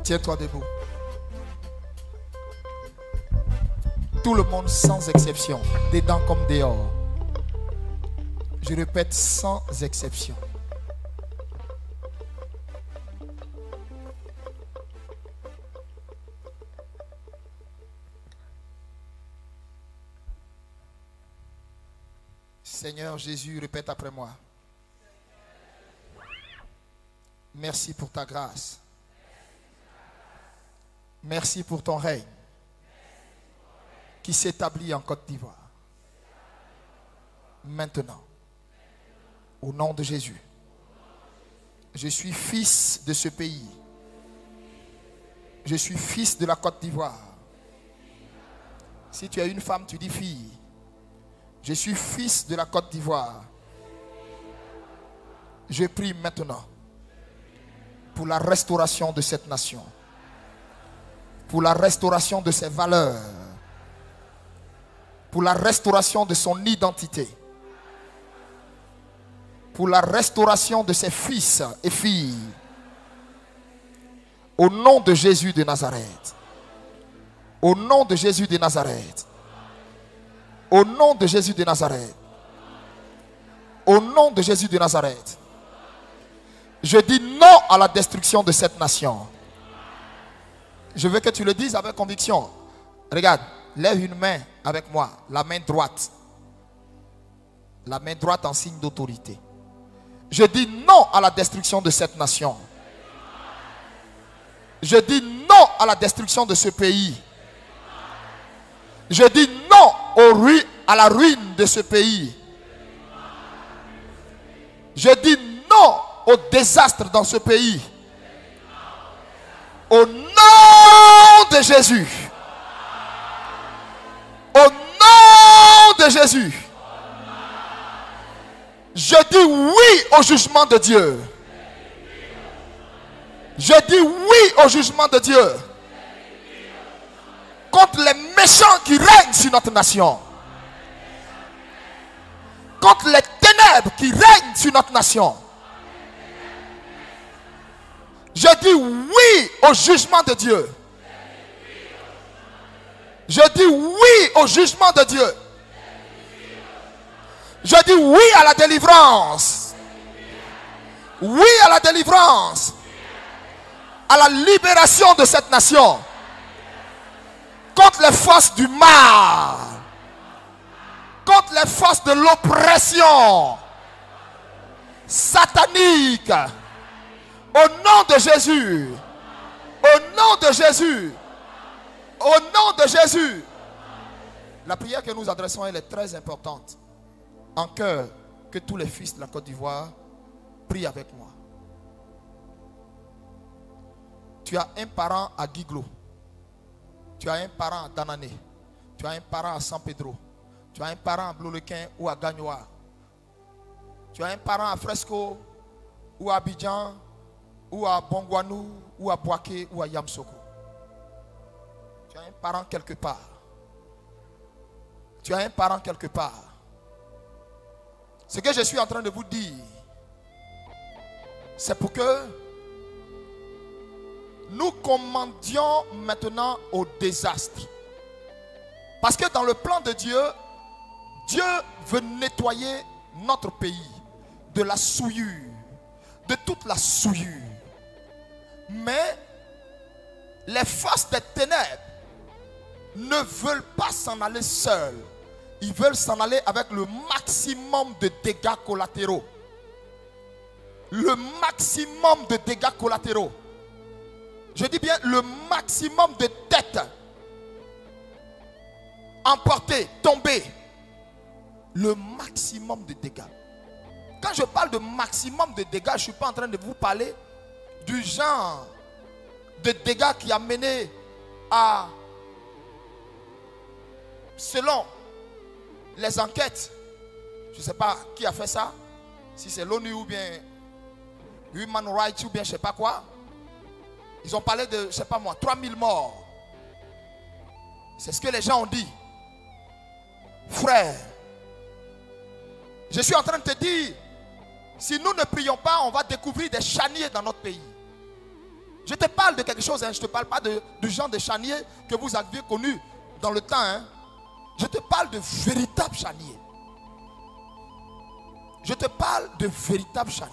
Tiens-toi debout. Tout le monde sans exception, dedans comme dehors. Je répète, sans exception. Seigneur Jésus, répète après moi. Merci pour ta grâce. Merci pour ton règne qui s'établit en Côte d'Ivoire. Maintenant, au nom de Jésus, je suis fils de ce pays. Je suis fils de la Côte d'Ivoire. Si tu es une femme, tu dis fille. Je suis fils de la Côte d'Ivoire. Je prie maintenant pour la restauration de cette nation, pour la restauration de ses valeurs, pour la restauration de son identité, pour la restauration de ses fils et filles. Au nom de Jésus de Nazareth. Au nom de Jésus de Nazareth. Au nom de Jésus de Nazareth. Au nom de Jésus de Nazareth. Je dis non à la destruction de cette nation. Je veux que tu le dises avec conviction. Regarde, lève une main avec moi, la main droite. La main droite en signe d'autorité. Je dis non à la destruction de cette nation. Je dis non à la destruction de ce pays. Je dis non à la ruine de ce pays. Je dis non au désastre dans ce pays. Au nom de Jésus. Au nom de Jésus. Je dis oui au jugement de Dieu. Je dis oui au jugement de Dieu. Contre les méchants qui règnent sur notre nation. Contre les ténèbres qui règnent sur notre nation. Je dis oui au jugement de Dieu. Je dis oui au jugement de Dieu. Je dis oui à la délivrance. Oui à la délivrance. À la libération de cette nation. Contre les forces du mal. Contre les forces de l'oppression satanique. Au nom de Jésus. Au nom de Jésus. Au nom de Jésus. La prière que nous adressons, elle est très importante. En cœur, que tous les fils de la Côte d'Ivoire prient avec moi. Tu as un parent à Guiglo. Tu as un parent à Danané. Tu as un parent à San Pedro. Tu as un parent à Blolequin ou à Gagnoa. Tu as un parent à Fresco ou à Abidjan ou à Bongwanou ou à Boaké ou à Yamsoko. Tu as un parent quelque part. Tu as un parent quelque part. Ce que je suis en train de vous dire, c'est pour que nous commandions maintenant au désastre. Parce que dans le plan de Dieu, Dieu veut nettoyer notre pays de la souillure, de toute la souillure. Mais les forces des ténèbres ne veulent pas s'en aller seuls. Ils veulent s'en aller avec le maximum de dégâts collatéraux. Le maximum de dégâts collatéraux. Je dis bien le maximum de têtes emportées, tombées. Le maximum de dégâts. Quand je parle de maximum de dégâts, je ne suis pas en train de vous parler du genre de dégâts qui a mené à, selon les enquêtes, je ne sais pas qui a fait ça, si c'est l'ONU ou bien Human Rights ou bien je ne sais pas quoi. Ils ont parlé de, je ne sais pas moi, 3000 morts. C'est ce que les gens ont dit. Frère, je suis en train de te dire, si nous ne prions pas, on va découvrir des charniers dans notre pays. Je te parle de quelque chose, hein. Je ne te parle pas du genre de chanier que vous aviez connu dans le temps. Hein. Je te parle de véritables chaniers. Je te parle de véritables chaniers.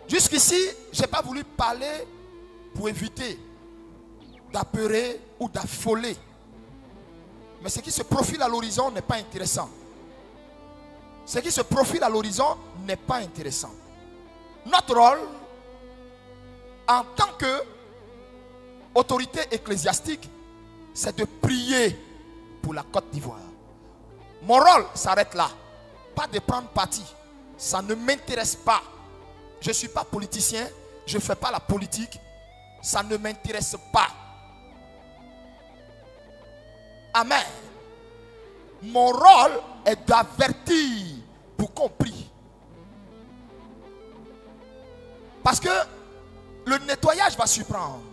Jusqu'ici, je n'ai pas voulu parler pour éviter d'apeurer ou d'affoler. Mais ce qui se profile à l'horizon n'est pas intéressant. Ce qui se profile à l'horizon n'est pas intéressant. Notre rôle, en tant qu'autorité ecclésiastique, c'est de prier pour la Côte d'Ivoire. Mon rôle s'arrête là. Pas de prendre parti. Ça ne m'intéresse pas. Je ne suis pas politicien. Je ne fais pas la politique. Ça ne m'intéresse pas. Amen. Mon rôle est d'avertir pour qu'on prie. Parce que le nettoyage va surprendre.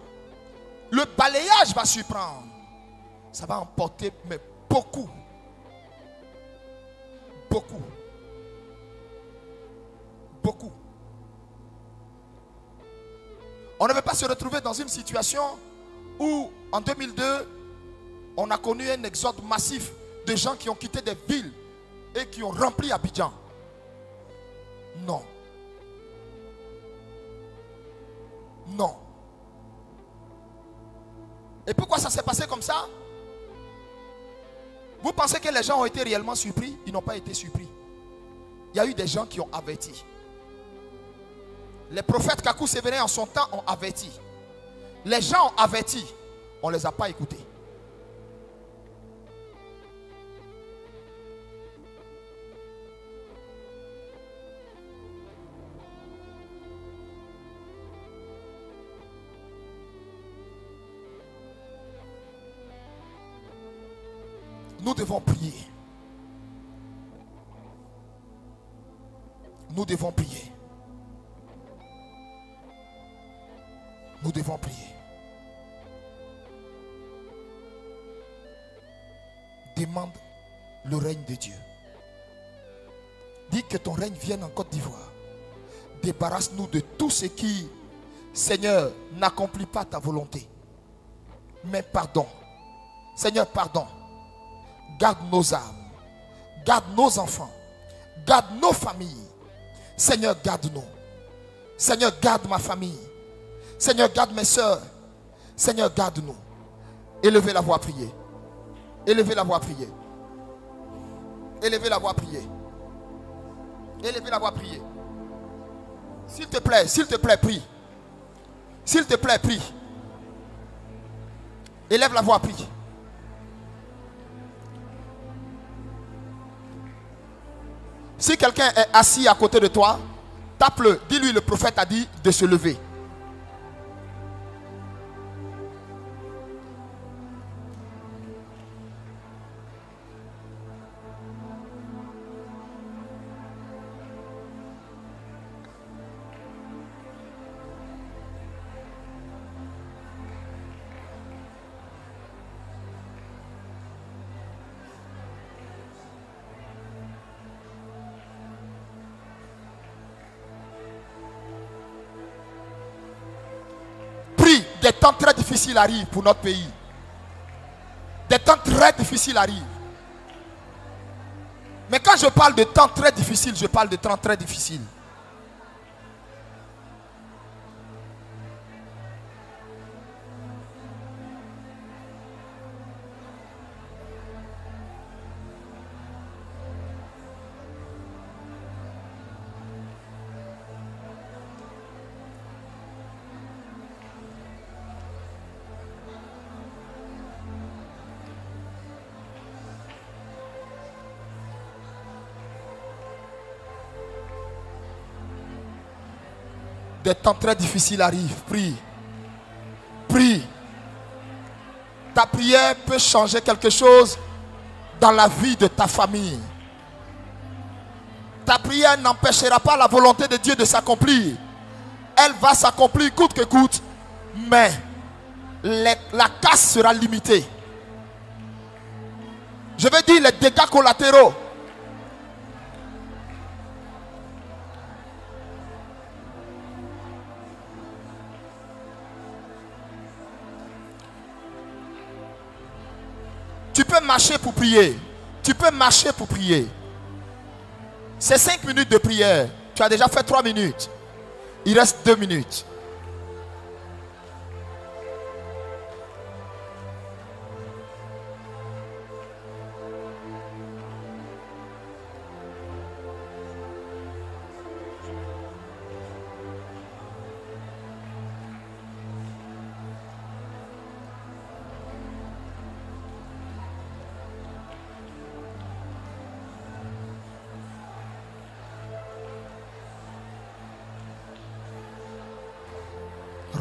Le balayage va surprendre. Ça va emporter mais beaucoup. Beaucoup. Beaucoup. On ne veut pas se retrouver dans une situation où en 2002, on a connu un exode massif de gens qui ont quitté des villes et qui ont rempli Abidjan. Non. Non. Et pourquoi ça s'est passé comme ça? Vous pensez que les gens ont été réellement surpris? Ils n'ont pas été surpris. Il y a eu des gens qui ont averti. Les prophètes Kakou Sévérin en son temps ont averti. Les gens ont averti. On ne les a pas écoutés. Nous devons prier. Nous devons prier. Nous devons prier. Demande le règne de Dieu. Dis que ton règne vienne en Côte d'Ivoire. Débarrasse-nous de tout ce qui, Seigneur, n'accomplit pas ta volonté. Mais pardon. Seigneur, pardon. Garde nos âmes. Garde nos enfants. Garde nos familles. Seigneur, garde-nous. Seigneur, garde ma famille. Seigneur, garde mes soeurs. Seigneur, garde-nous. Élevez la voix à prier. Élevez la voix à prier. Élevez la voix à prier. Élevez la voix à prier. S'il te plaît, prie. S'il te plaît, prie. Élève la voix à prier. Si quelqu'un est assis à côté de toi, tape-le. Dis-lui, le prophète a dit de se lever. Des temps très difficiles arrivent pour notre pays. Des temps très difficiles arrivent. Mais quand je parle de temps très difficiles, je parle de temps très difficiles. Des temps très difficiles arrivent. Prie. Prie. Ta prière peut changer quelque chose dans la vie de ta famille. Ta prière n'empêchera pas la volonté de Dieu de s'accomplir. Elle va s'accomplir coûte que coûte. Mais la casse sera limitée. Je veux dire les dégâts collatéraux. peux marcher pour prier. Tu peux marcher pour prier. C'est 5 minutes de prière. Tu as déjà fait 3 minutes. Il reste 2 minutes.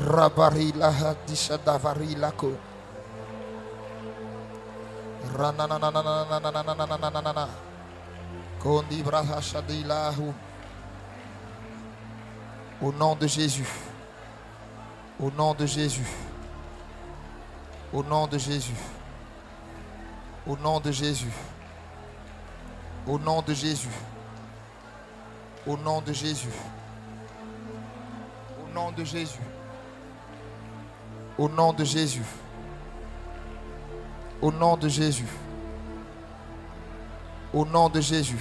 Rabarila hadisha davarila ko. Rananananananananananananana. Kondi braha shadilahu. Au nom de Jésus. Au nom de Jésus. Au nom de Jésus. Au nom de Jésus. Au nom de Jésus. Au nom de Jésus. Au nom de Jésus. Au nom de Jésus. Au nom de Jésus. Au nom de Jésus.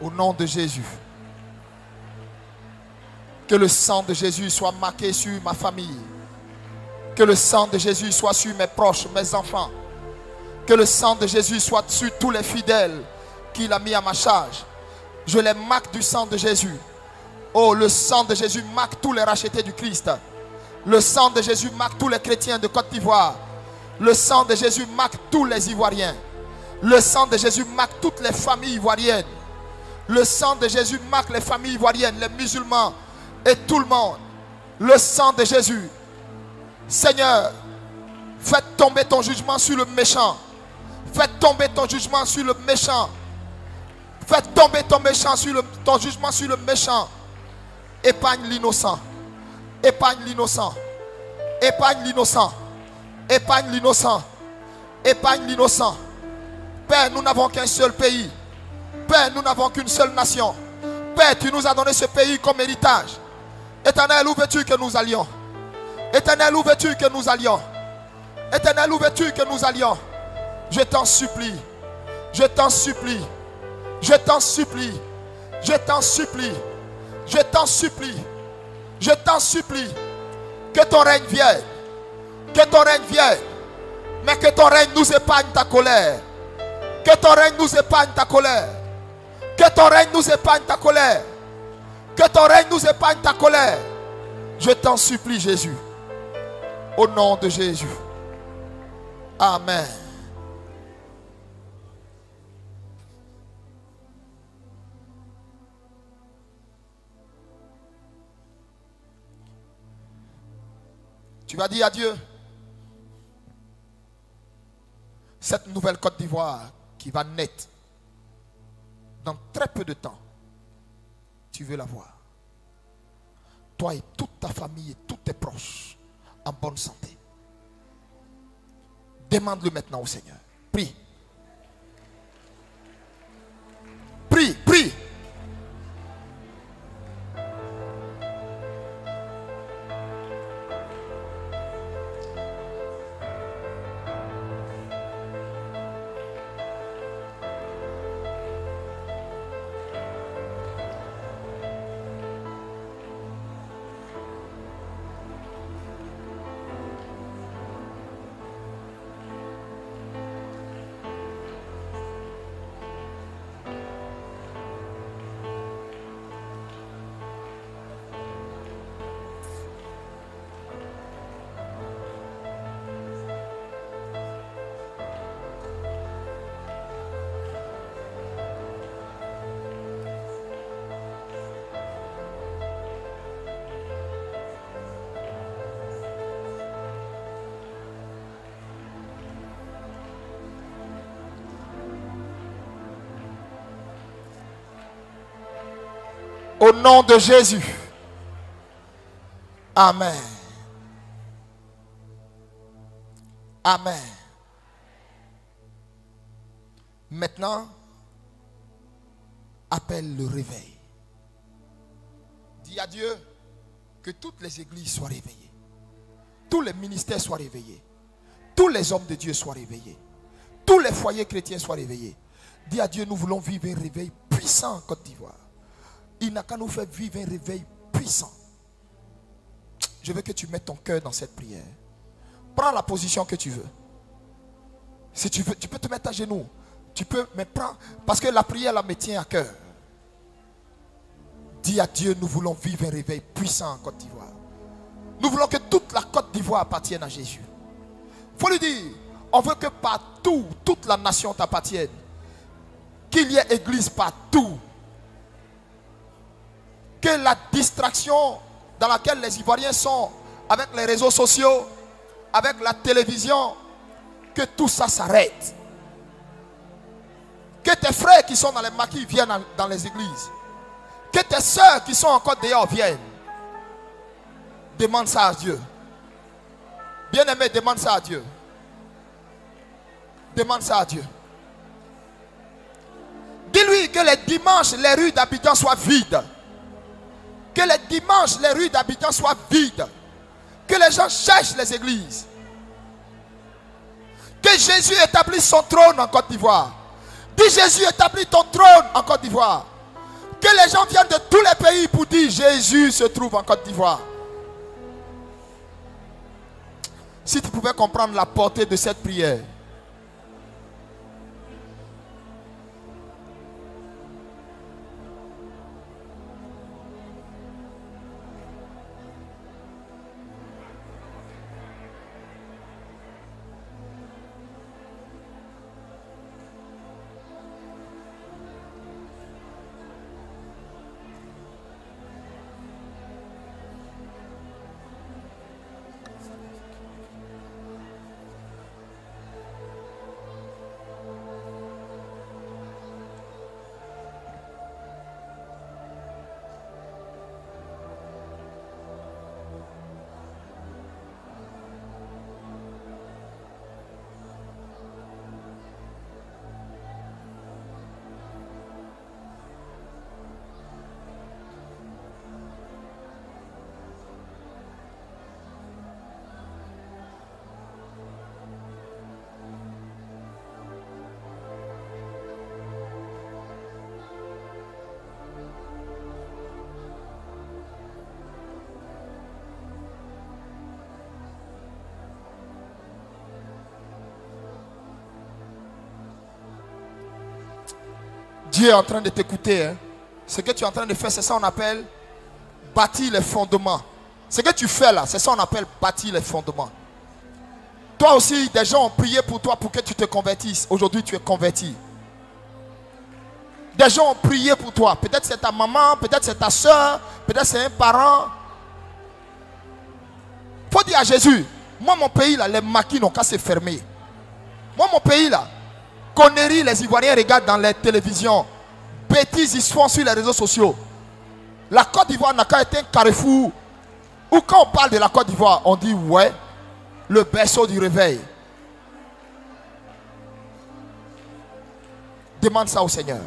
Au nom de Jésus. Que le sang de Jésus soit marqué sur ma famille. Que le sang de Jésus soit sur mes proches, mes enfants. Que le sang de Jésus soit sur tous les fidèles qu'il a mis à ma charge. Je les marque du sang de Jésus. Oh, le sang de Jésus marque tous les rachetés du Christ. Le sang de Jésus marque tous les chrétiens de Côte d'Ivoire. Le sang de Jésus marque tous les Ivoiriens. Le sang de Jésus marque toutes les familles ivoiriennes. Le sang de Jésus marque les familles ivoiriennes, les musulmans et tout le monde. Le sang de Jésus. Seigneur, fais tomber ton jugement sur le méchant. Fais tomber ton jugement sur le méchant. Fais tomber ton jugement sur le méchant. Épargne l'innocent. Épargne l'innocent. Épargne l'innocent. Épargne l'innocent. Épargne l'innocent. Père, nous n'avons qu'un seul pays. Père, nous n'avons qu'une seule nation. Père, tu nous as donné ce pays comme héritage. Éternel, où veux-tu que nous allions? Éternel, où veux-tu que nous allions? Éternel, où veux-tu que nous allions? Je t'en supplie. Je t'en supplie. Je t'en supplie. Je t'en supplie. Je t'en supplie. Je t'en supplie. Que ton règne vienne. Que ton règne vienne. Mais que ton règne nous épargne ta colère. Que ton règne nous épargne ta colère. Que ton règne nous épargne ta colère. Que ton règne nous épargne ta colère. Je t'en supplie, Jésus. Au nom de Jésus. Amen. Tu vas dire à Dieu, cette nouvelle Côte d'Ivoire qui va naître dans très peu de temps, tu veux la voir. Toi et toute ta famille et tous tes proches en bonne santé. Demande-le maintenant au Seigneur. Prie. Prie, prie. Au nom de Jésus. Amen. Amen. Maintenant, appelle le réveil. Dis à Dieu que toutes les églises soient réveillées. Tous les ministères soient réveillés. tous les hommes de Dieu soient réveillés. Tous les foyers chrétiens soient réveillés. Dis à Dieu, nous voulons vivre un réveil puissant en Côte d'Ivoire. Il n'a qu'à nous faire vivre un réveil puissant. Je veux que tu mettes ton cœur dans cette prière. Prends la position que tu veux. Si tu veux, tu peux te mettre à genoux. Tu peux, mais prends, parce que la prière là me tient à cœur. Dis à Dieu, nous voulons vivre un réveil puissant en Côte d'Ivoire. Nous voulons que toute la Côte d'Ivoire appartienne à Jésus. Il faut lui dire, on veut que partout, toute la nation t'appartienne. Qu'il y ait église partout. Que la distraction dans laquelle les Ivoiriens sont, avec les réseaux sociaux, avec la télévision, que tout ça s'arrête. Que tes frères qui sont dans les maquis viennent dans les églises. Que tes soeurs qui sont encore dehors viennent. Demande ça à Dieu. Bien-aimé, demande ça à Dieu. Demande ça à Dieu. Dis-lui que les dimanches, les rues d'Abidjan soient vides. Que les dimanches, les rues d'Abidjan soient vides. Que les gens cherchent les églises. Que Jésus établisse son trône en Côte d'Ivoire. Dis Jésus, établis ton trône en Côte d'Ivoire. Que les gens viennent de tous les pays pour dire Jésus se trouve en Côte d'Ivoire. Si tu pouvais comprendre la portée de cette prière. Dieu est en train de t'écouter. Hein. Ce que tu es en train de faire, c'est ça qu'on appelle bâtir les fondements. Ce que tu fais là, c'est ça qu'on appelle bâtir les fondements. Toi aussi, des gens ont prié pour toi pour que tu te convertisses. Aujourd'hui, tu es converti. Des gens ont prié pour toi. Peut-être c'est ta maman, peut-être c'est ta soeur, peut-être c'est un parent. Il faut dire à Jésus, moi mon pays là, les maquis n'ont qu'à se fermer. Moi mon pays là, conneries, les Ivoiriens regardent dans les télévisions. Bêtises, ils se font sur les réseaux sociaux. La Côte d'Ivoire n'a qu'à être un carrefour. Ou quand on parle de la Côte d'Ivoire, on dit ouais, le berceau du réveil. Demande ça au Seigneur.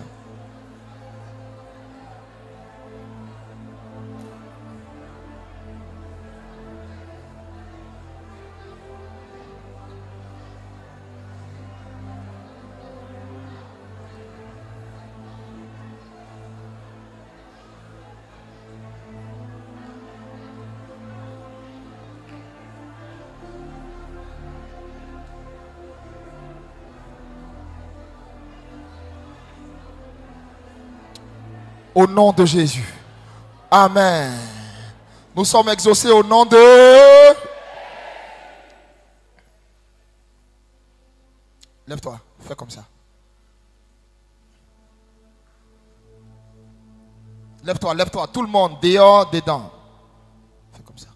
Au nom de Jésus. Amen. Nous sommes exaucés au nom de... Lève-toi, fais comme ça. Lève-toi, lève-toi. Tout le monde, dehors, dedans. Fais comme ça.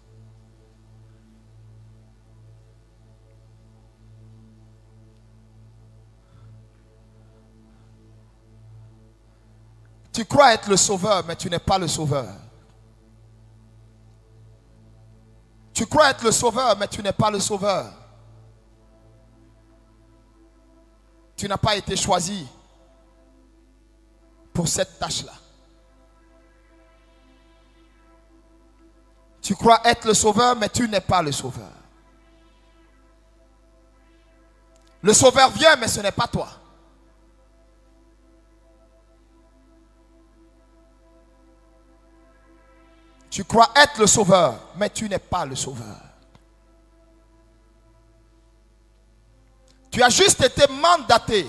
Tu crois être le sauveur, mais tu n'es pas le sauveur. Tu crois être le sauveur, mais tu n'es pas le sauveur. Tu n'as pas été choisi pour cette tâche-là. Tu crois être le sauveur, mais tu n'es pas le sauveur. Le sauveur vient, mais ce n'est pas toi. Tu crois être le sauveur, mais tu n'es pas le sauveur. Tu as juste été mandaté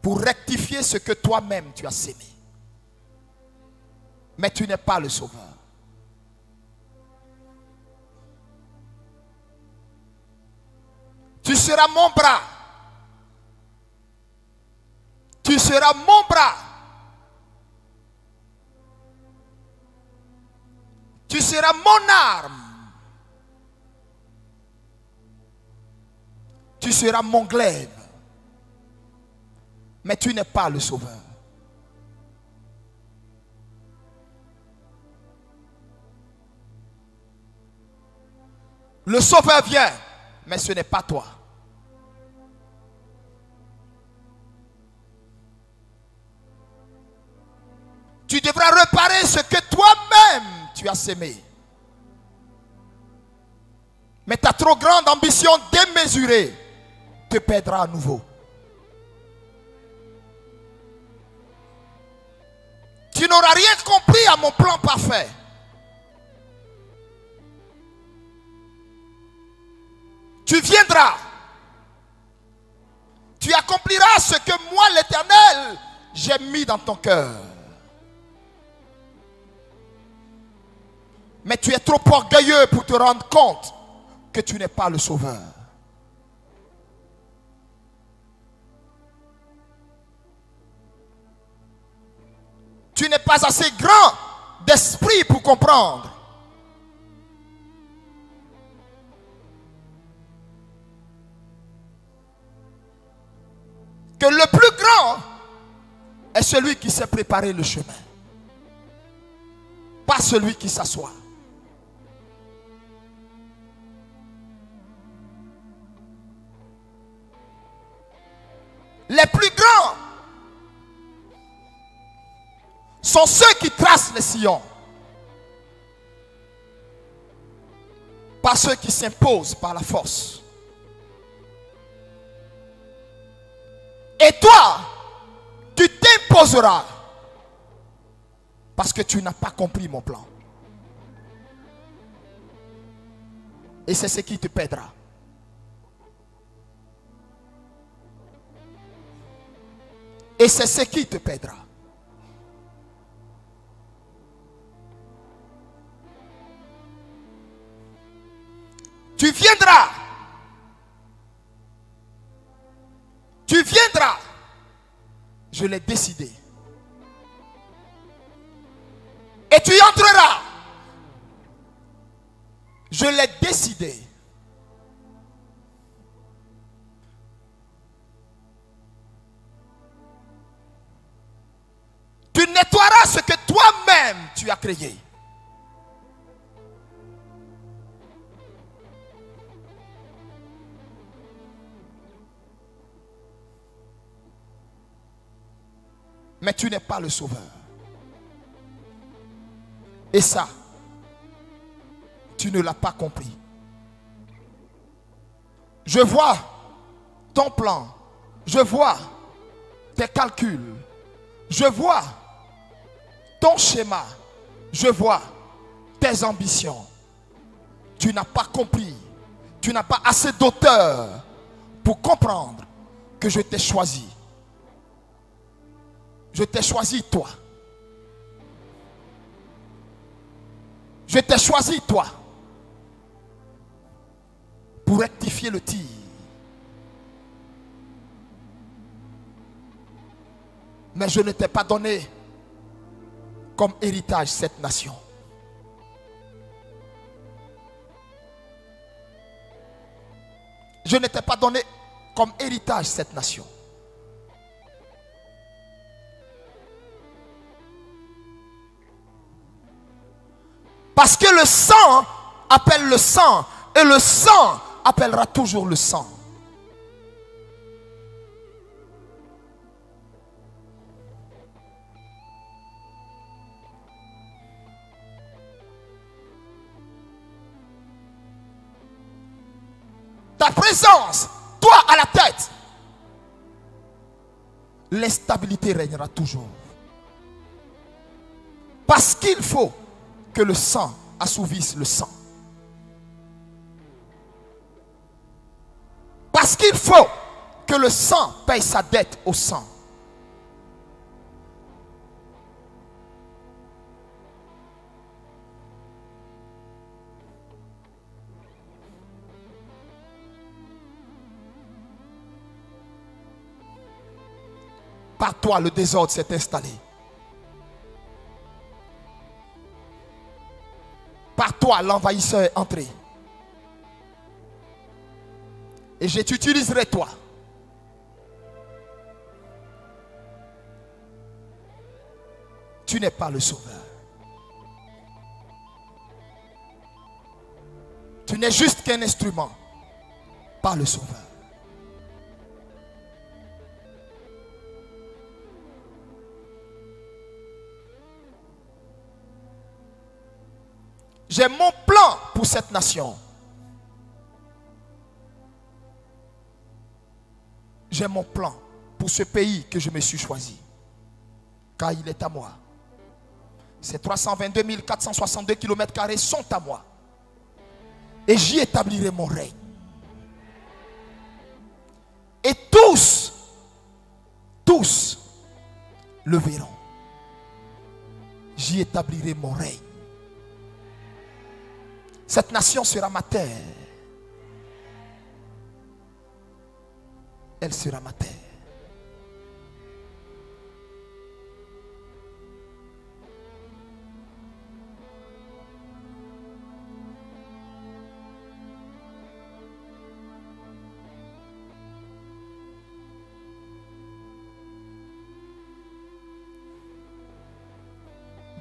pour rectifier ce que toi-même tu as sémé. Mais tu n'es pas le sauveur. Tu seras mon bras. Tu seras mon bras. Tu seras mon arme. Tu seras mon glaive. Mais tu n'es pas le sauveur. Le sauveur vient, mais ce n'est pas toi. Tu devras réparer ce que toi-même tu as sémé. Mais ta trop grande ambition démesurée te perdra à nouveau. Tu n'auras rien compris à mon plan parfait. Tu viendras. Tu accompliras ce que moi, l'Éternel, j'ai mis dans ton cœur. Mais tu es trop orgueilleux pour te rendre compte que tu n'es pas le sauveur. Tu n'es pas assez grand d'esprit pour comprendre que le plus grand est celui qui sait préparer le chemin, pas celui qui s'assoit. Les plus grands sont ceux qui tracent les sillons, pas ceux qui s'imposent par la force. Et toi, tu t'imposeras parce que tu n'as pas compris mon plan. Et c'est ce qui te perdra. Et c'est ce qui te perdra. Tu viendras. Tu viendras. Je l'ai décidé. Et tu y entreras. Je l'ai décidé. Tu nettoieras ce que toi-même tu as créé. Mais tu n'es pas le sauveur. Et ça, tu ne l'as pas compris. Je vois ton plan. Je vois tes calculs. Je vois ton schéma. Je vois tes ambitions. Tu n'as pas compris. Tu n'as pas assez d'auteur pour comprendre que je t'ai choisi. Je t'ai choisi toi. Je t'ai choisi toi pour rectifier le tir. Mais je ne t'ai pas donné comme héritage cette nation. Je ne t'ai pas donné comme héritage cette nation. Parce que le sang appelle le sang. Et le sang appellera toujours le sang. ta présence, toi à la tête, l'instabilité régnera toujours. Parce qu'il faut que le sang assouvisse le sang. Parce qu'il faut que le sang paye sa dette au sang. Par toi, le désordre s'est installé. Par toi, l'envahisseur est entré. Et je t'utiliserai toi. Tu n'es pas le sauveur. Tu n'es juste qu'un instrument, pas le sauveur. J'ai mon plan pour cette nation. J'ai mon plan pour ce pays que je me suis choisi. Car il est à moi. Ces 322 462 km² sont à moi. Et j'y établirai mon règne. Et tous le verront. J'y établirai mon règne. Cette nation sera ma terre. Elle sera ma terre.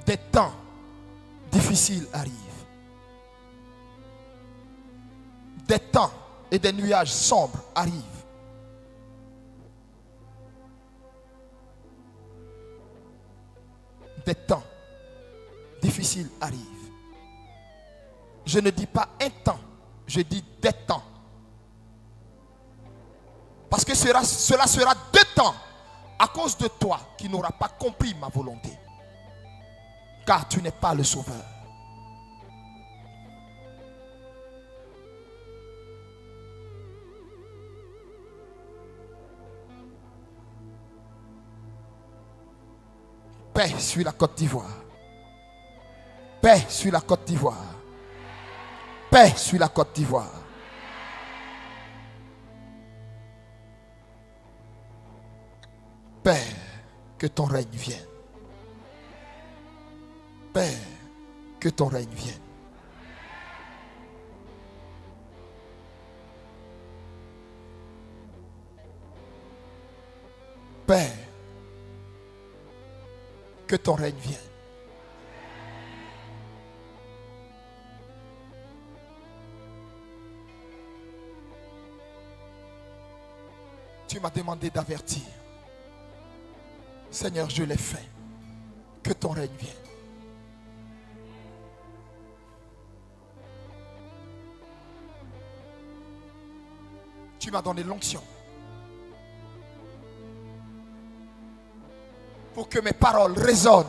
Des temps difficiles arrivent. Des temps et des nuages sombres arrivent. Des temps difficiles arrivent. Je ne dis pas un temps, je dis des temps. Parce que cela sera deux temps à cause de toi qui n'auras pas compris ma volonté. Car tu n'es pas le sauveur. Paix sur la Côte d'Ivoire. Paix sur la Côte d'Ivoire. Paix sur la Côte d'Ivoire. Père, que ton règne vienne. Père, que ton règne vienne. Père, que ton règne vienne. Tu m'as demandé d'avertir. Seigneur, je l'ai fait. Que ton règne vienne. Tu m'as donné l'onction pour que mes paroles résonnent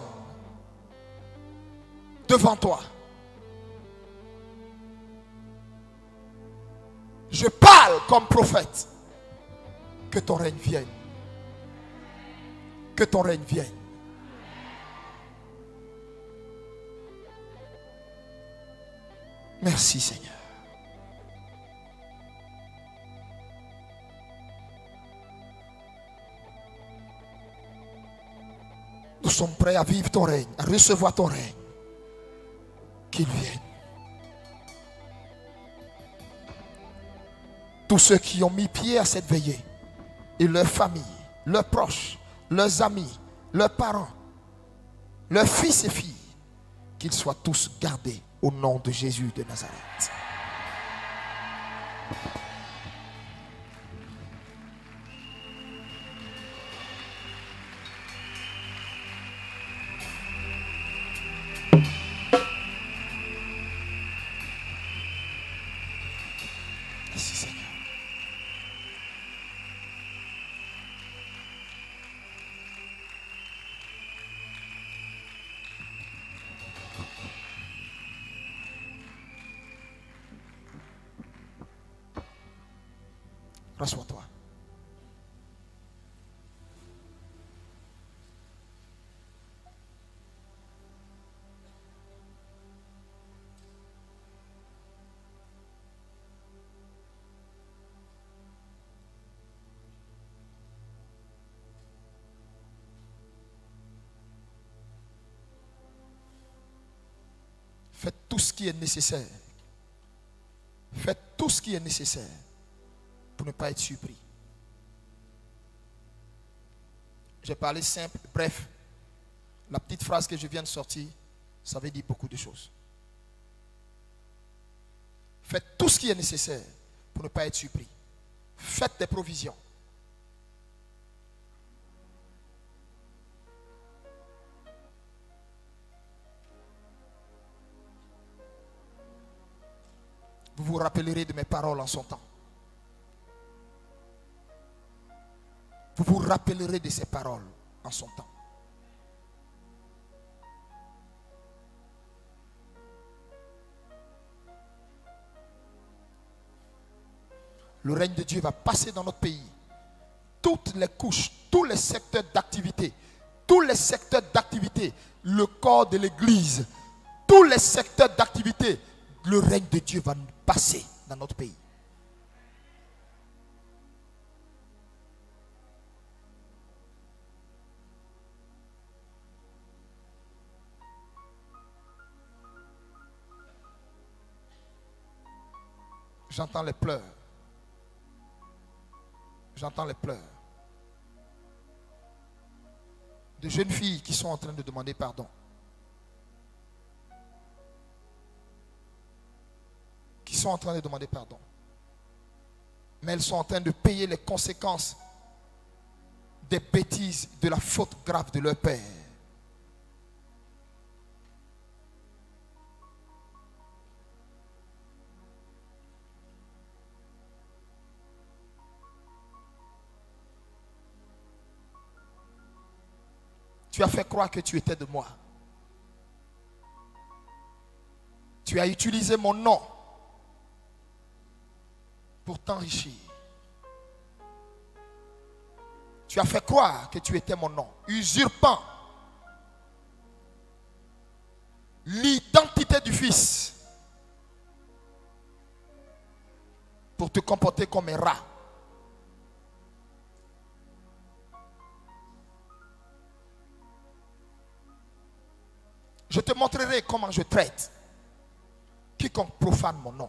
devant toi. Je parle comme prophète. Que ton règne vienne. Que ton règne vienne. Merci Seigneur. Nous sommes prêts à vivre ton règne, à recevoir ton règne. Qu'il vienne. Tous ceux qui ont mis pied à cette veillée, et leurs familles, leurs proches, leurs amis, leurs parents, leurs fils et filles, qu'ils soient tous gardés au nom de Jésus de Nazareth. Merci Seigneur. Rassois-toi. Faites tout ce qui est nécessaire. Faites tout ce qui est nécessaire pour ne pas être surpris. J'ai parlé simple, bref. La petite phrase que je viens de sortir, ça veut dire beaucoup de choses. Faites tout ce qui est nécessaire pour ne pas être surpris. Faites des provisions. Vous vous rappellerez de mes paroles en son temps. Vous vous rappellerez de ces paroles en son temps. Le règne de Dieu va passer dans notre pays. Toutes les couches, tous les secteurs d'activité, le corps de l'Église, tous les secteurs d'activité, le règne de Dieu va passer dans notre pays. J'entends les pleurs. J'entends les pleurs de jeunes filles qui sont en train de demander pardon. Qui sont en train de demander pardon. Mais elles sont en train de payer les conséquences des bêtises, de la faute grave de leur père. Tu as fait croire que tu étais de moi. Tu as utilisé mon nom pour t'enrichir. Tu as fait croire que tu étais mon nom, usurpant l'identité du Fils pour te comporter comme un rat. Je te montrerai comment je traite quiconque profane mon nom.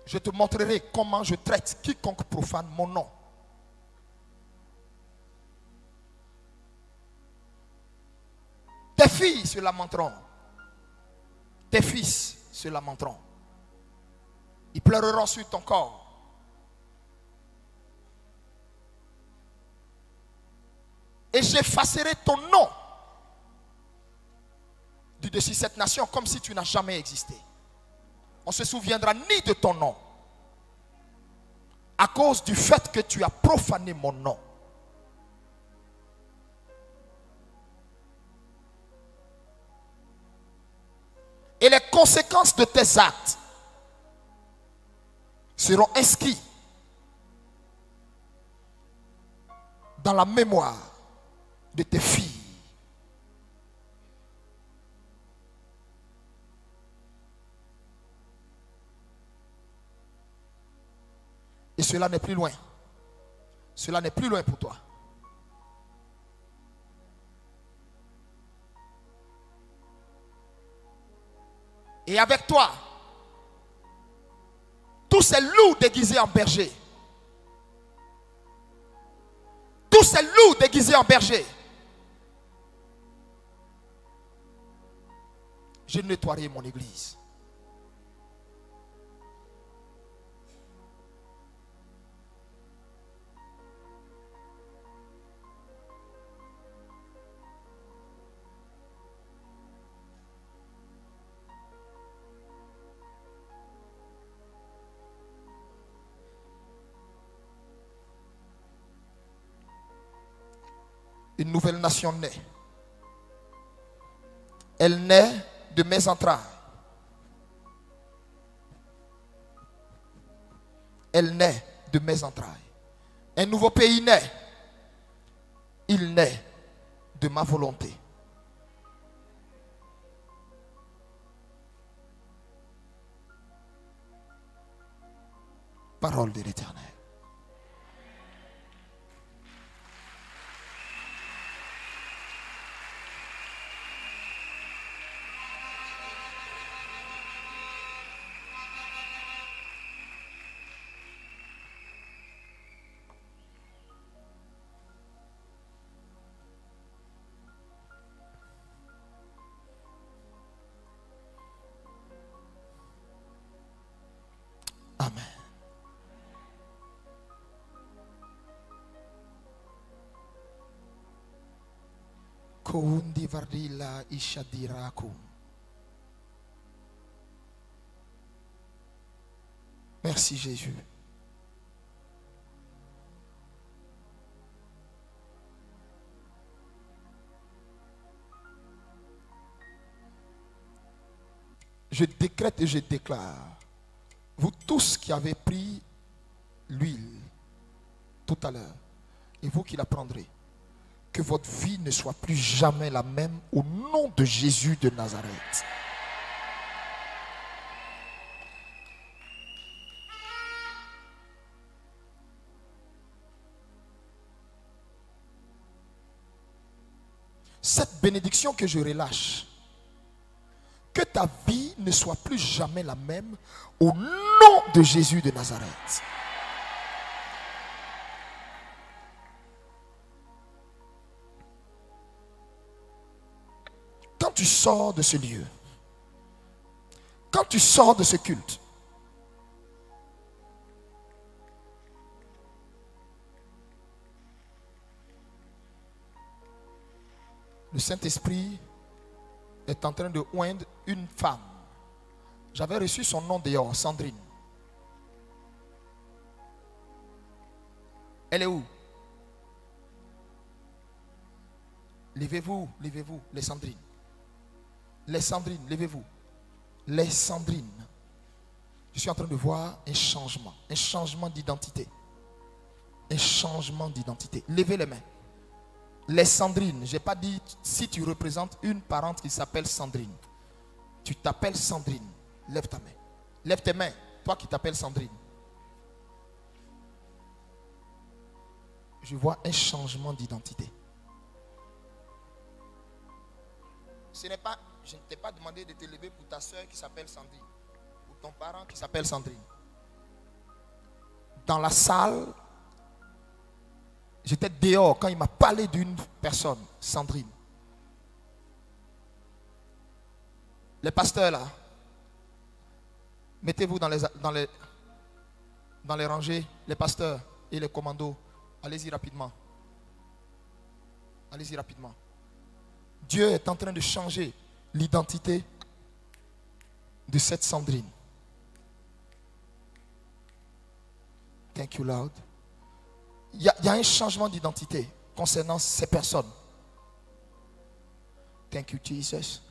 Je te montrerai comment je traite quiconque profane mon nom. Tes filles se lamenteront. Tes fils se lamenteront. Ils pleureront sur ton corps. Et j'effacerai ton nom du dessus de cette nation comme si tu n'as jamais existé. On ne se souviendra ni de ton nom à cause du fait que tu as profané mon nom. Et les conséquences de tes actes seront inscrites dans la mémoire de tes filles. Et cela n'est plus loin. Cela n'est plus loin pour toi. Et avec toi, tous ces loups déguisés en berger. Tous ces loups déguisés en berger. Je nettoierai mon église. Une nouvelle nation naît. Elle naît de mes entrailles. Elle naît de mes entrailles. Un nouveau pays naît. Il naît de ma volonté. Parole de l'Éternel. Amen. Koundi Vardila Ishadirakum. Merci Jésus. Je décrète et je déclare, vous tous qui avez pris l'huile tout à l'heure, et vous qui la prendrez, que votre vie ne soit plus jamais la même au nom de Jésus de Nazareth. Cette bénédiction que je relâche, que ta vie ne soit plus jamais la même au nom de Jésus de Nazareth. Quand tu sors de ce lieu, quand tu sors de ce culte, le Saint-Esprit est en train de oindre une femme. J'avais reçu son nom dehors, Sandrine. Elle est où? Levez-vous, levez-vous, les Sandrines. Les Sandrines, levez-vous. Les Sandrines. Je suis en train de voir un changement d'identité. Un changement d'identité. Levez les mains. Les Sandrines, je n'ai pas dit si tu représentes une parente qui s'appelle Sandrine. Tu t'appelles Sandrine. Lève ta main. Lève tes mains, toi qui t'appelles Sandrine. Je vois un changement d'identité. Je ne t'ai pas demandé de te lever pour ta soeur qui s'appelle Sandrine. Pour ton parent qui s'appelle Sandrine. Dans la salle, j'étais dehors quand il m'a parlé d'une personne, Sandrine. Les pasteurs là, mettez-vous dans les rangées, les pasteurs et les commandos. Allez-y rapidement. Allez-y rapidement. Dieu est en train de changer l'identité de cette Sandrine. Thank you, Lord. Il y a un changement d'identité concernant ces personnes. Thank you, Jesus.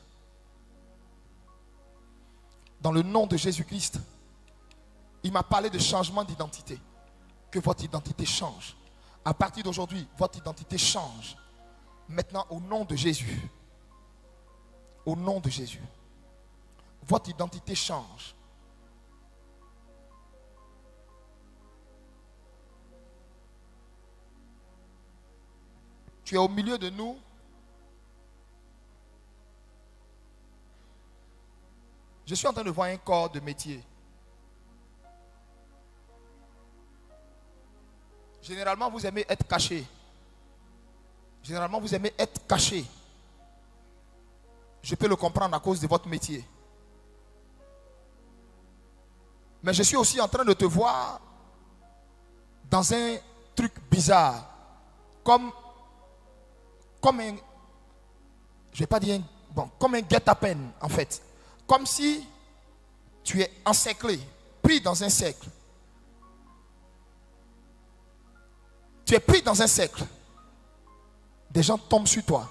Dans le nom de Jésus-Christ, il m'a parlé de changement d'identité. Que votre identité change. À partir d'aujourd'hui, votre identité change. Maintenant, au nom de Jésus. Au nom de Jésus. Votre identité change. Tu es au milieu de nous. Je suis en train de voir un corps de métier. Généralement, vous aimez être caché. Généralement, vous aimez être caché. Je peux le comprendre à cause de votre métier. Mais je suis aussi en train de te voir dans un truc bizarre. Comme un, je vais pas dire comme un guet-apens en fait. Comme si tu es encerclé, pris dans un cercle. Tu es pris dans un cercle. Des gens tombent sur toi.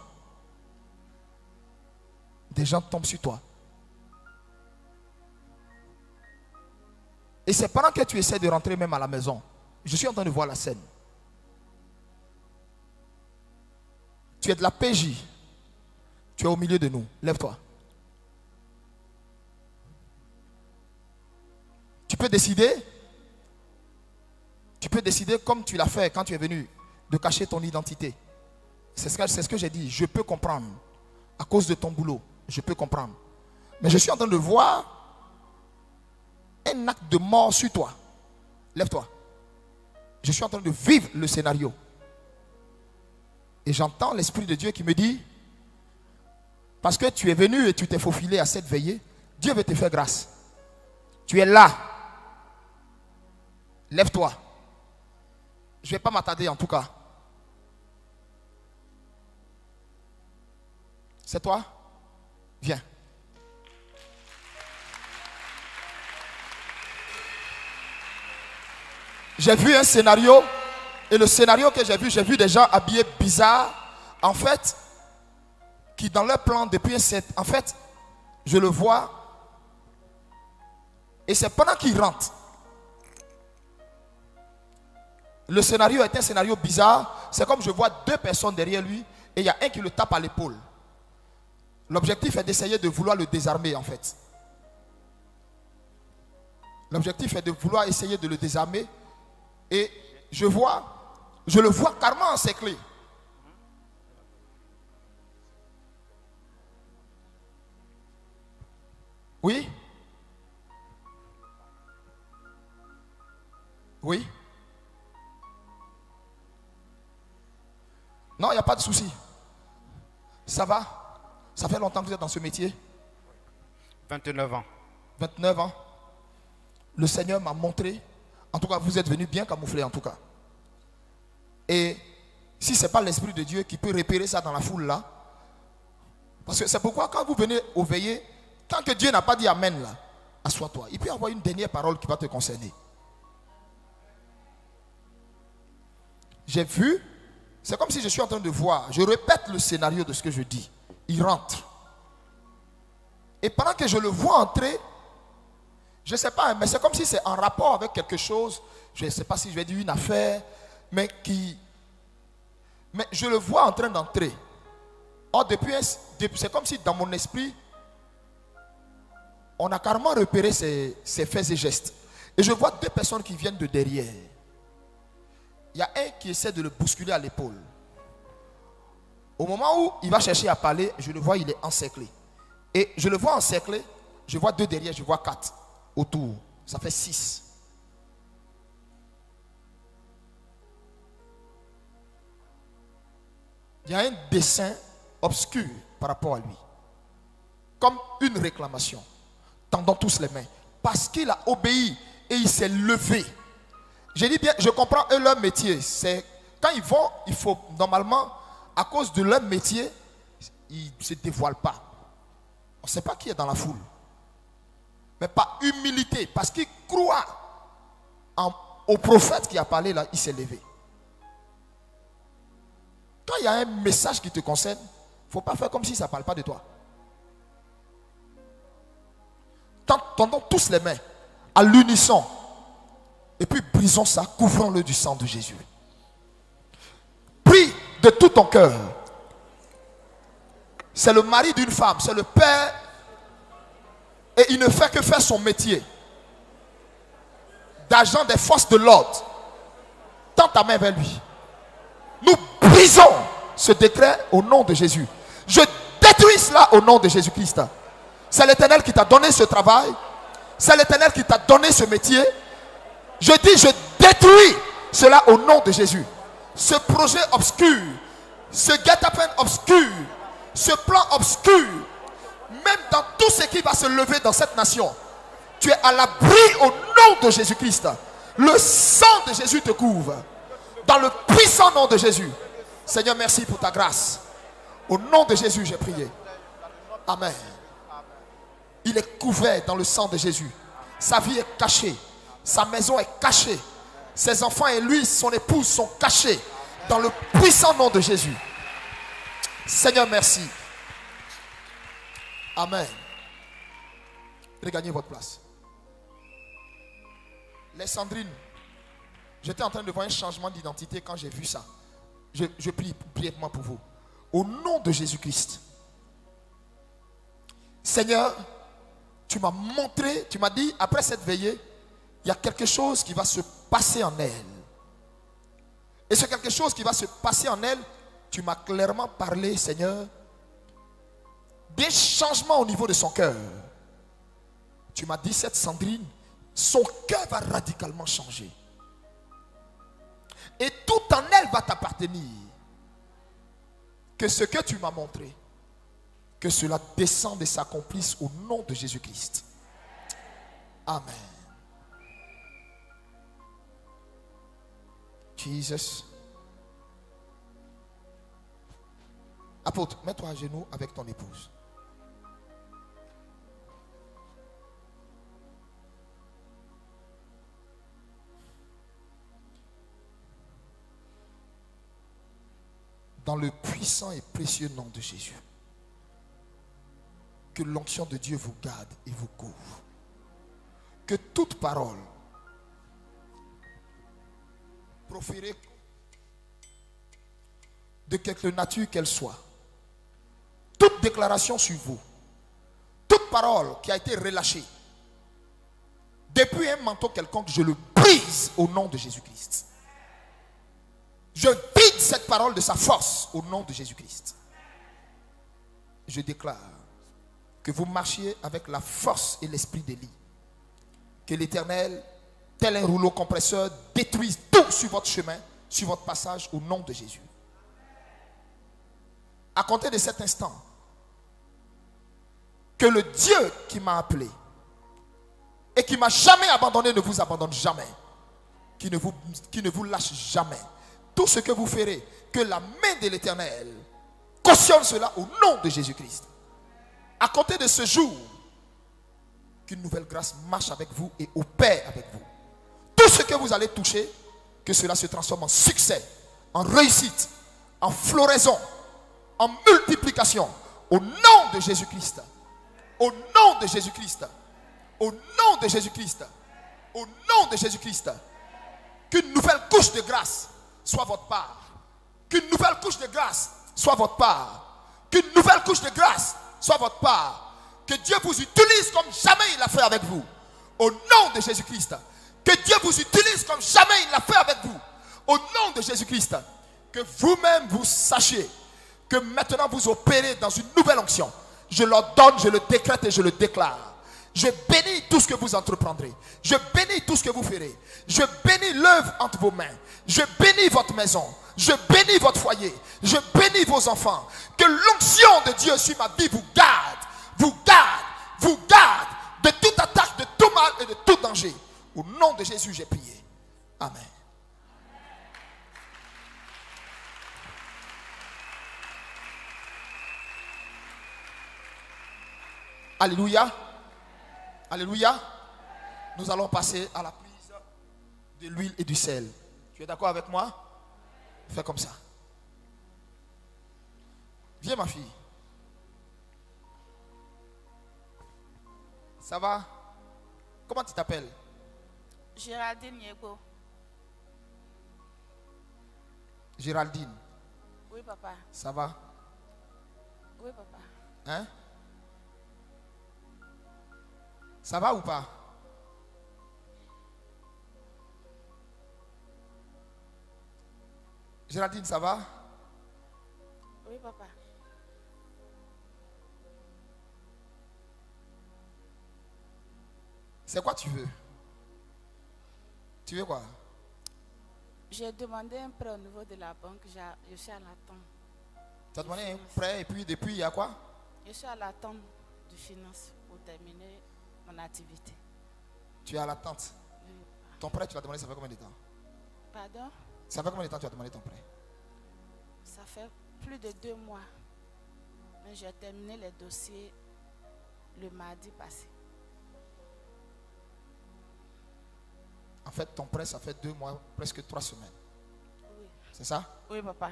Des gens tombent sur toi. Et c'est pendant que tu essaies de rentrer même à la maison. Je suis en train de voir la scène. Tu es de la PJ. Tu es au milieu de nous. Lève-toi. Tu peux décider. Tu peux décider comme tu l'as fait quand tu es venu de cacher ton identité. C'est ce que j'ai dit. Je peux comprendre. À cause de ton boulot. Je peux comprendre. Mais je suis en train de voir un acte de mort sur toi. Lève-toi. Je suis en train de vivre le scénario. Et j'entends l'Esprit de Dieu qui me dit, parce que tu es venu et tu t'es faufilé à cette veillée, Dieu veut te faire grâce. Tu es là. Lève-toi. Je ne vais pas m'attarder en tout cas. C'est toi? Viens. J'ai vu un scénario. Et le scénario que j'ai vu des gens habillés bizarres. En fait, qui dans leur plan depuis un set. En fait, je le vois. Et c'est pendant qu'ils rentrent. Le scénario est un scénario bizarre. C'est comme je vois deux personnes derrière lui. Et il y a un qui le tape à l'épaule. L'objectif est d'essayer de vouloir le désarmer en fait. L'objectif est de vouloir essayer de le désarmer. Et je le vois carrément encerclé. Oui? Oui? Non, il n'y a pas de souci. Ça va? Ça fait longtemps que vous êtes dans ce métier? 29 ans. 29 ans. Le Seigneur m'a montré. En tout cas, vous êtes venu bien camouflé en tout cas. Et si ce n'est pas l'Esprit de Dieu qui peut repérer ça dans la foule là, parce que c'est pourquoi quand vous venez au veillée, tant que Dieu n'a pas dit Amen là, assois-toi. Il peut y avoir une dernière parole qui va te concerner. J'ai vu, c'est comme si je suis en train de voir, je répète le scénario de ce que je dis. Il rentre. Et pendant que je le vois entrer, je ne sais pas, mais c'est comme si c'est en rapport avec quelque chose, je ne sais pas si je vais dire une affaire, mais je le vois en train d'entrer. Or, c'est comme si dans mon esprit, on a carrément repéré ses faits et gestes. Et je vois deux personnes qui viennent de derrière. Il y a un qui essaie de le bousculer à l'épaule. Au moment où il va chercher à parler, je le vois, il est encerclé. Et je le vois encerclé, je vois deux derrière, je vois quatre autour. Ça fait 6. Il y a un dessin obscur par rapport à lui. Comme une réclamation. Tendant tous les mains. Parce qu'il a obéi et il s'est levé. Je dis bien, je comprends eux leur métier. C'est quand ils vont, il faut normalement, à cause de leur métier, ils ne se dévoilent pas. On ne sait pas qui est dans la foule. Mais par humilité, parce qu'il croit au prophète qui a parlé là, il s'est levé. Quand il y a un message qui te concerne, il ne faut pas faire comme si ça ne parle pas de toi. Tendons tous les mains à l'unisson. Et puis brisons ça, couvrons-le du sang de Jésus. Prie de tout ton cœur. C'est le mari d'une femme, c'est le père. Et il ne fait que faire son métier d'agent des forces de l'ordre. Tends ta main vers lui. Nous brisons ce décret au nom de Jésus. Je détruis cela au nom de Jésus-Christ. C'est l'Éternel qui t'a donné ce travail. C'est l'Éternel qui t'a donné ce métier. Je dis, je détruis cela au nom de Jésus. Ce projet obscur, ce guet-apens obscur, ce plan obscur, même dans tout ce qui va se lever dans cette nation, tu es à l'abri au nom de Jésus-Christ. Le sang de Jésus te couvre. Dans le puissant nom de Jésus. Seigneur, merci pour ta grâce. Au nom de Jésus, j'ai prié. Amen. Il est couvert dans le sang de Jésus. Sa vie est cachée. Sa maison est cachée. Ses enfants et lui, son épouse sont cachés. Dans le puissant nom de Jésus. Seigneur, merci. Amen. Regagnez votre place. Les Sandrines, j'étais en train de voir un changement d'identité quand j'ai vu ça. Je prie brièvement pour vous. Au nom de Jésus-Christ. Seigneur, tu m'as montré, tu m'as dit, après cette veillée, il y a quelque chose qui va se passer en elle. Et ce quelque chose qui va se passer en elle, tu m'as clairement parlé, Seigneur, des changements au niveau de son cœur. Tu m'as dit, cette Sandrine, son cœur va radicalement changer. Et tout en elle va t'appartenir. Que ce que tu m'as montré, que cela descende et s'accomplisse au nom de Jésus-Christ. Amen. Jesus. Apôtre, mets-toi à genoux avec ton épouse. Dans le puissant et précieux nom de Jésus, que l'onction de Dieu vous garde et vous couvre. Que toute parole proférée de quelque nature qu'elle soit, toute déclaration sur vous, toute parole qui a été relâchée depuis un manteau quelconque, je le brise au nom de Jésus-Christ. Je vide cette parole de sa force au nom de Jésus-Christ. Je déclare que vous marchiez avec la force et l'esprit d'Élie. Que l'Éternel, tel un rouleau compresseur, détruise tout sur votre chemin, sur votre passage au nom de Jésus. À compter de cet instant, que le Dieu qui m'a appelé et qui m'a jamais abandonné ne vous abandonne jamais. Qui ne vous lâche jamais. Tout ce que vous ferez, que la main de l'Éternel cautionne cela au nom de Jésus-Christ. À compter de ce jour, qu'une nouvelle grâce marche avec vous et opère avec vous. Tout ce que vous allez toucher, que cela se transforme en succès, en réussite, en floraison, en multiplication. Au nom de Jésus-Christ. Au nom de Jésus-Christ. Au nom de Jésus-Christ. Au nom de Jésus-Christ. Qu'une nouvelle couche de grâce soit votre part. Qu'une nouvelle couche de grâce soit votre part. Qu'une nouvelle couche de grâce soit votre part. Que Dieu vous utilise comme jamais il l'a fait avec vous. Au nom de Jésus-Christ. Que Dieu vous utilise comme jamais il l'a fait avec vous. Au nom de Jésus-Christ. Que vous-même vous sachiez que maintenant vous opérez dans une nouvelle onction. Je l'ordonne, je le décrète et je le déclare. Je bénis tout ce que vous entreprendrez. Je bénis tout ce que vous ferez. Je bénis l'œuvre entre vos mains. Je bénis votre maison. Je bénis votre foyer. Je bénis vos enfants. Que l'onction de Dieu sur ma vie vous garde. Vous garde. Vous garde de toute attaque, de tout mal et de tout danger. Au nom de Jésus, j'ai prié. Amen. Alléluia. Alléluia. Nous allons passer à la prise de l'huile et du sel. Tu es d'accord avec moi? Fais comme ça. Viens ma fille. Ça va? Comment tu t'appelles? Géraldine Yego. Géraldine. Oui, papa. Ça va? Oui, papa. Hein? Ça va ou pas? Géraldine, ça va? Oui, papa. C'est quoi tu veux? Tu veux quoi? J'ai demandé un prêt au niveau de la banque. Je suis à l'attente. Tu as demandé un prêt et puis depuis il y a quoi? Je suis à l'attente du finance pour terminer mon activité. Tu es à l'attente. Oui. Ton prêt, tu l'as demandé, ça fait combien de temps? Pardon? Ça fait combien de temps que tu as demandé ton prêt? Ça fait plus de 2 mois. Mais j'ai terminé les dossiers le mardi passé. En fait, ton prêt, ça fait 2 mois, presque 3 semaines. Oui. C'est ça? Oui, papa.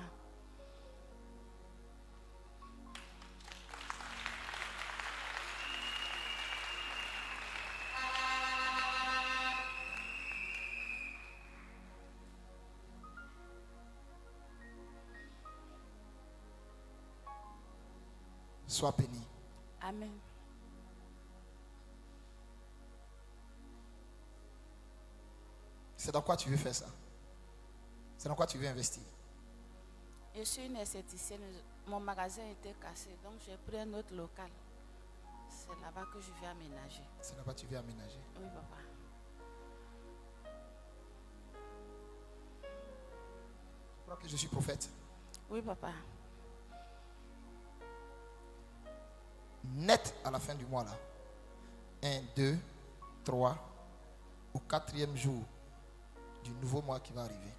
Sois béni. Amen. C'est dans quoi tu veux faire ça? C'est dans quoi tu veux investir? Je suis une esthéticienne. Mon magasin était cassé, donc j'ai pris un autre local. C'est là-bas que je vais aménager. C'est là-bas que tu veux aménager. Oui, papa. Tu crois que je suis prophète? Oui, papa. Net à la fin du mois là. 1, 2, 3 au 4e jour du nouveau mois qui va arriver.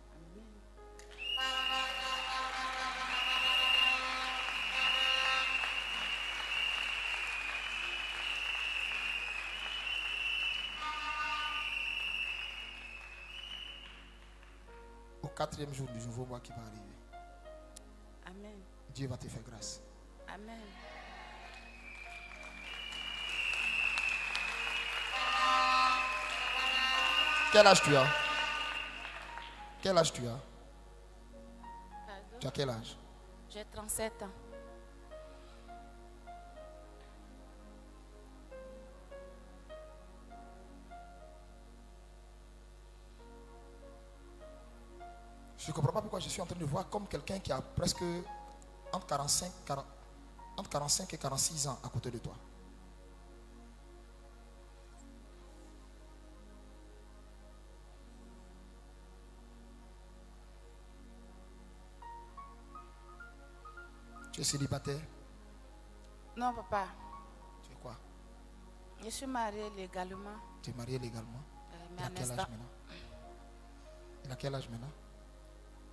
Au 4e jour du nouveau mois qui va arriver. Amen. Dieu va te faire grâce. Amen. Quel âge tu as? Quel âge tu as? Pardon? Tu as quel âge? J'ai 37 ans. Je ne comprends pas pourquoi je suis en train de voir comme quelqu'un qui a presque entre 45 et 46 ans à côté de toi. Tu es célibataire? Non, papa. Tu es quoi? Je suis mariée légalement. Tu es marié légalement? Mais Il a en quel âge instant, maintenant? Il a quel âge maintenant?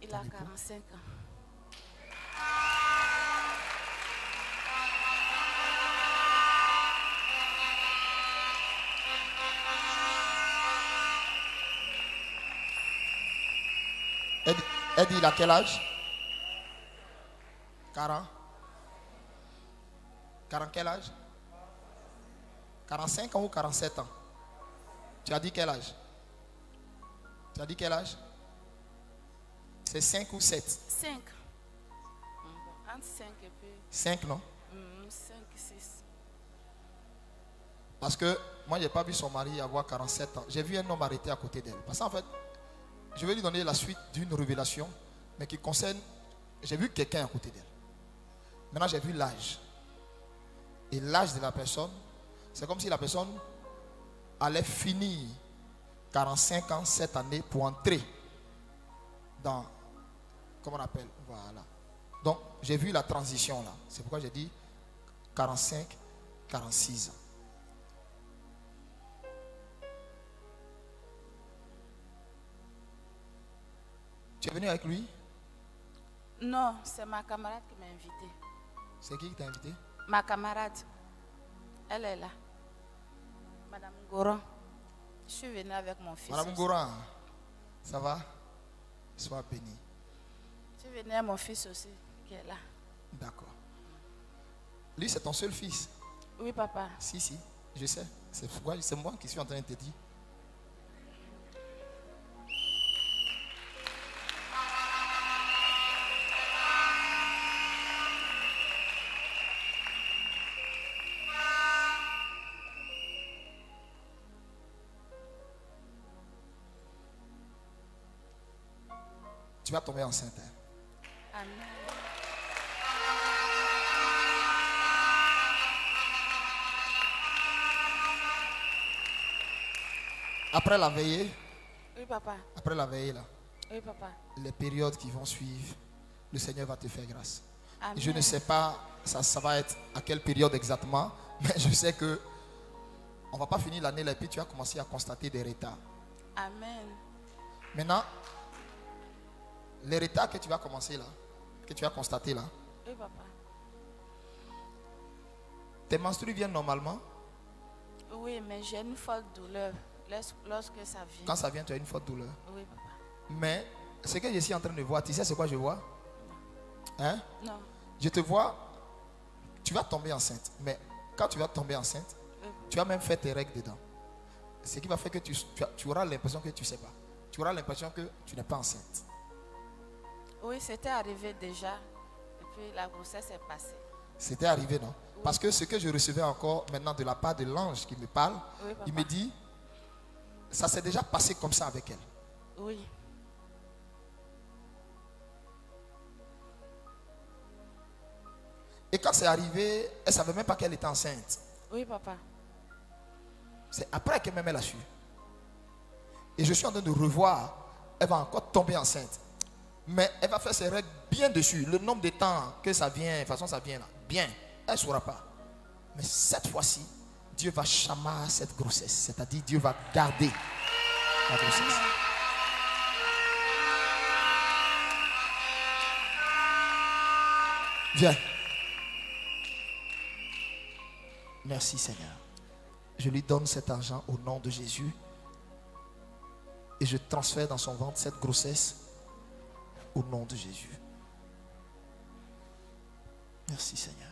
il a Ton époux? 45 ans. Elle dit il a quel âge? 40? 40 quel âge? 45 ans ou 47 ans? Tu as dit quel âge? Tu as dit quel âge? C'est 5 ou 7? 5. Entre 5 et puis 5, non? 5, 6. Parce que moi, je n'ai pas vu son mari avoir 47 ans. J'ai vu un homme arrêté à côté d'elle. Parce qu'en fait, je vais lui donner la suite d'une révélation, mais qui concerne... J'ai vu quelqu'un à côté d'elle. Maintenant, j'ai vu l'âge. Et l'âge de la personne, c'est comme si la personne allait finir 45 ans cette année pour entrer dans... Comment on appelle? Voilà. Donc, j'ai vu la transition là. C'est pourquoi j'ai dit 45, 46 ans. Tu es venu avec lui? Non, c'est ma camarade qui m'a invité. C'est qui t'a invité? Ma camarade. Elle est là. Madame Goran. Je suis venue avec mon fils. Madame aussi. Goran, ça va? Sois béni. Je suis venue avec mon fils aussi, qui est là. D'accord. Lui, c'est ton seul fils? Oui, papa. Si, si, je sais. C'est pourquoi c'est moi qui suis en train de te dire. Tu vas tomber enceinte. Hein? Amen. Après la veillée, Oui, papa. après la veillée là, Oui, papa. les périodes qui vont suivre, le Seigneur va te faire grâce. Amen. Je ne sais pas ça va être à quelle période exactement, mais je sais que on va pas finir l'année là et puis tu vas commencer à constater des retards. Amen. Maintenant, les retards que tu vas commencer là, que tu vas constater là, Oui, papa. tes menstrues viennent normalement. Oui, mais j'ai une folle douleur lorsque ça vient. Quand ça vient, tu as une forte douleur. Oui, papa. Mais ce que je suis en train de voir, tu sais c'est quoi je vois? Hein? Non. Je te vois, tu vas tomber enceinte. Mais quand tu vas tomber enceinte, tu vas même faire tes règles dedans. Ce qui va faire que tu auras l'impression que tu ne sais pas. Tu auras l'impression que tu n'es pas enceinte. Oui, c'était arrivé déjà. Et puis la grossesse est passée. C'était arrivé, non? Parce que ce que je recevais encore maintenant de la part de l'ange qui me parle, Oui, papa. il me dit, ça s'est déjà passé comme ça avec elle. Oui. Et quand c'est arrivé, elle ne savait même pas qu'elle était enceinte. Oui, papa. C'est après que même elle a su. Et je suis en train de revoir, elle va encore tomber enceinte. Mais elle va faire ses règles bien dessus. Le nombre de temps que ça vient, de toute façon ça vient là, bien, elle ne saura pas. Mais cette fois-ci, Dieu va chamer cette grossesse. C'est-à-dire Dieu va garder la grossesse. Viens. Merci Seigneur. Je lui donne cet argent au nom de Jésus. Et je transfère dans son ventre cette grossesse au nom de Jésus. Merci Seigneur.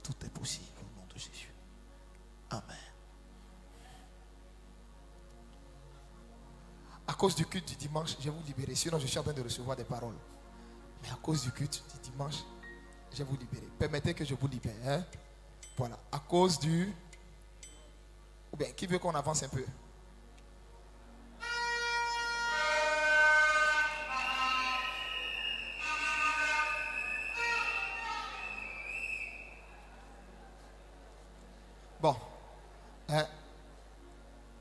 Tout est possible au nom de Jésus. Amen. À cause du culte du dimanche, je vais vous libérer. Sinon, je suis en train de recevoir des paroles. Mais à cause du culte du dimanche, je vais vous libérer. Permettez que je vous libère. Hein? Voilà. À cause du... Ou bien, qui veut qu'on avance un peu? Bon. Hein?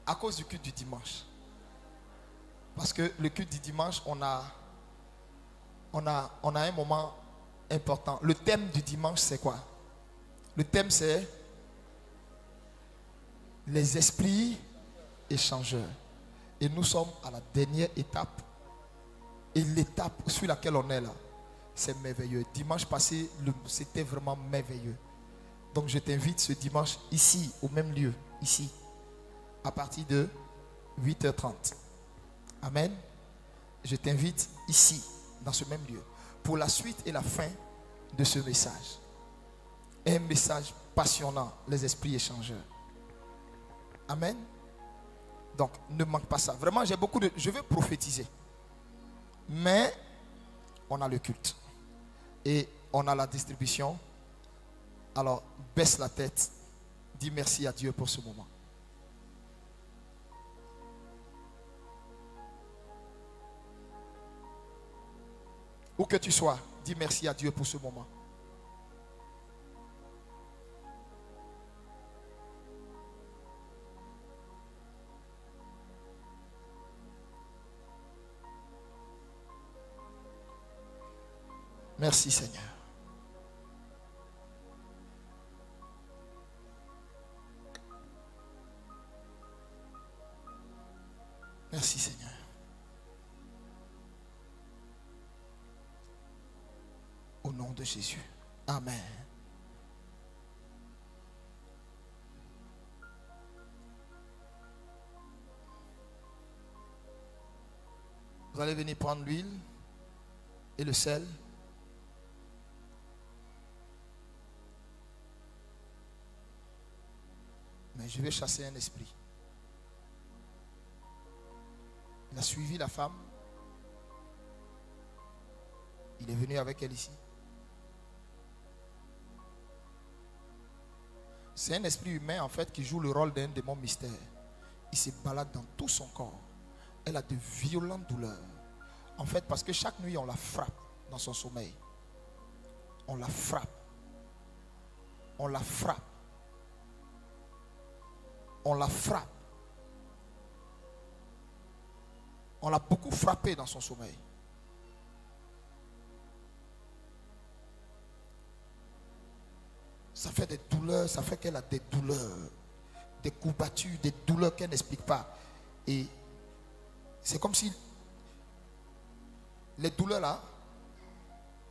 À cause du culte du dimanche. Parce que le culte du dimanche, on a un moment important. Le thème du dimanche, c'est quoi? Le thème, c'est les esprits échangeurs. Et nous sommes à la dernière étape. Et l'étape sur laquelle on est là, c'est merveilleux. Dimanche passé, c'était vraiment merveilleux. Donc je t'invite ce dimanche ici, au même lieu, ici, à partir de 8h30. Amen. Je t'invite ici, dans ce même lieu, pour la suite et la fin de ce message. Un message passionnant, les esprits échangeurs. Amen. Donc, ne manque pas ça. Vraiment, je veux prophétiser. Mais, on a le culte. Et on a la distribution. Alors, baisse la tête. Dis merci à Dieu pour ce moment. Où que tu sois, dis merci à Dieu pour ce moment. Merci Seigneur. Merci Seigneur. Au nom de Jésus. Amen. Vous allez venir prendre l'huile et le sel. Mais je vais chasser un esprit. Il a suivi la femme. Il est venu avec elle ici. C'est un esprit humain en fait qui joue le rôle d'un démon mystère. Il se balade dans tout son corps. Elle a de violentes douleurs. En fait, parce que chaque nuit on la frappe dans son sommeil. On la frappe. On la frappe. On la frappe. On l'a beaucoup frappée dans son sommeil. Ça fait des douleurs, ça fait qu'elle a des douleurs, des courbatures, des douleurs qu'elle n'explique pas. Et c'est comme si les douleurs là,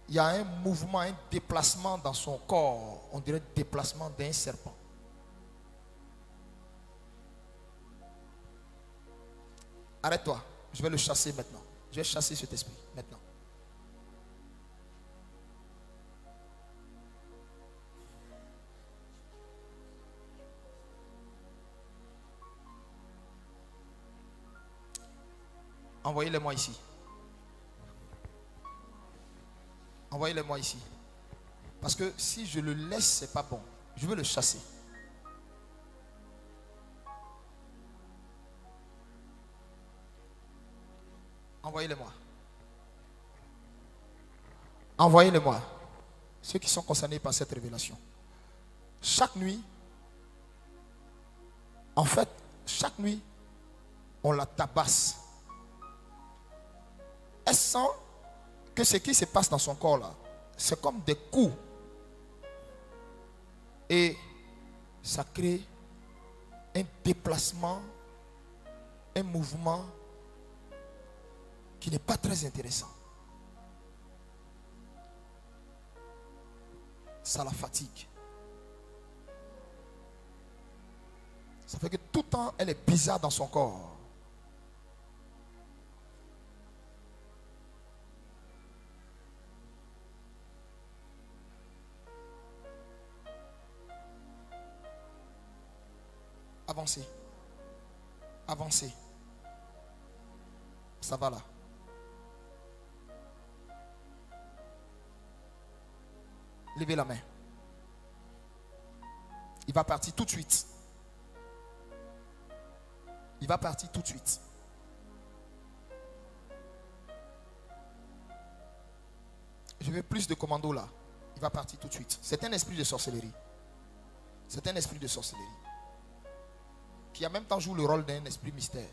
il y a un mouvement, un déplacement dans son corps. On dirait le déplacement d'un serpent. Arrête-toi, je vais le chasser maintenant. Je vais chasser cet esprit maintenant. Envoyez-les-moi ici. Envoyez-les-moi ici. Parce que si je le laisse, c'est pas bon. Je veux le chasser. Envoyez-les-moi. Envoyez-les-moi. Ceux qui sont concernés par cette révélation. Chaque nuit, en fait, chaque nuit, on la tabasse. Elle sent que ce qui se passe dans son corps là, c'est comme des coups. Et ça crée un déplacement, un mouvement qui n'est pas très intéressant. Ça la fatigue. Ça fait que tout le temps, elle est bizarre dans son corps. Avancez. Avancez. Ça va là. Levez la main. Il va partir tout de suite. Il va partir tout de suite. Je veux plus de commandos là. Il va partir tout de suite. C'est un esprit de sorcellerie. C'est un esprit de sorcellerie. Qui en même temps joue le rôle d'un esprit mystère.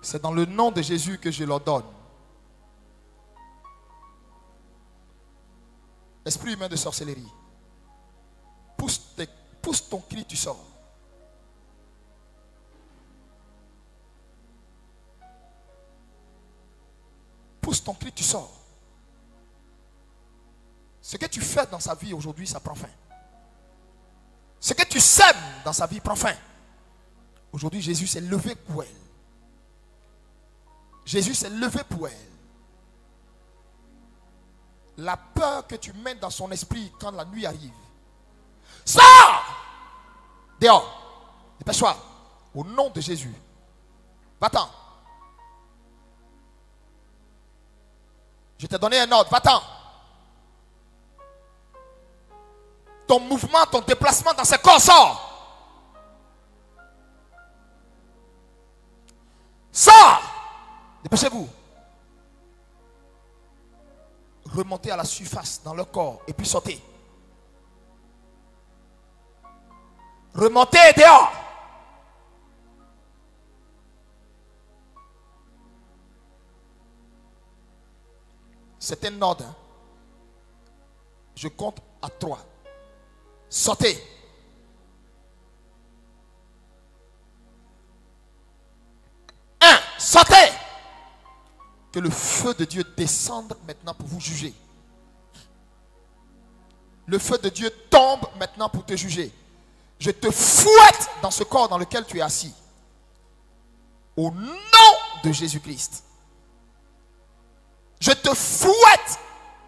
C'est dans le nom de Jésus que je l'ordonne. Esprit humain de sorcellerie. Pousse ton cri, tu sors. Pousse ton cri, tu sors. Ce que tu fais dans sa vie aujourd'hui, ça prend fin. Ce que tu sèmes dans sa vie prend fin. Aujourd'hui, Jésus s'est levé pour elle. Jésus s'est levé pour elle. La peur que tu mets dans son esprit quand la nuit arrive. Sors! Dehors. Dépêche-toi. Au nom de Jésus. Va-t'en. Je t'ai donné un ordre. Va-t'en. Ton mouvement, ton déplacement dans ce corps sort. Sors! Dépêchez-vous. Remontez à la surface dans le corps et puis sautez. Remontez dehors. C'est un ordre. Je compte à 3. Sautez. Sautez. Que le feu de Dieu descende maintenant pour vous juger. Le feu de Dieu tombe maintenant pour te juger. Je te fouette dans ce corps dans lequel tu es assis. Au nom de Jésus-Christ. Je te fouette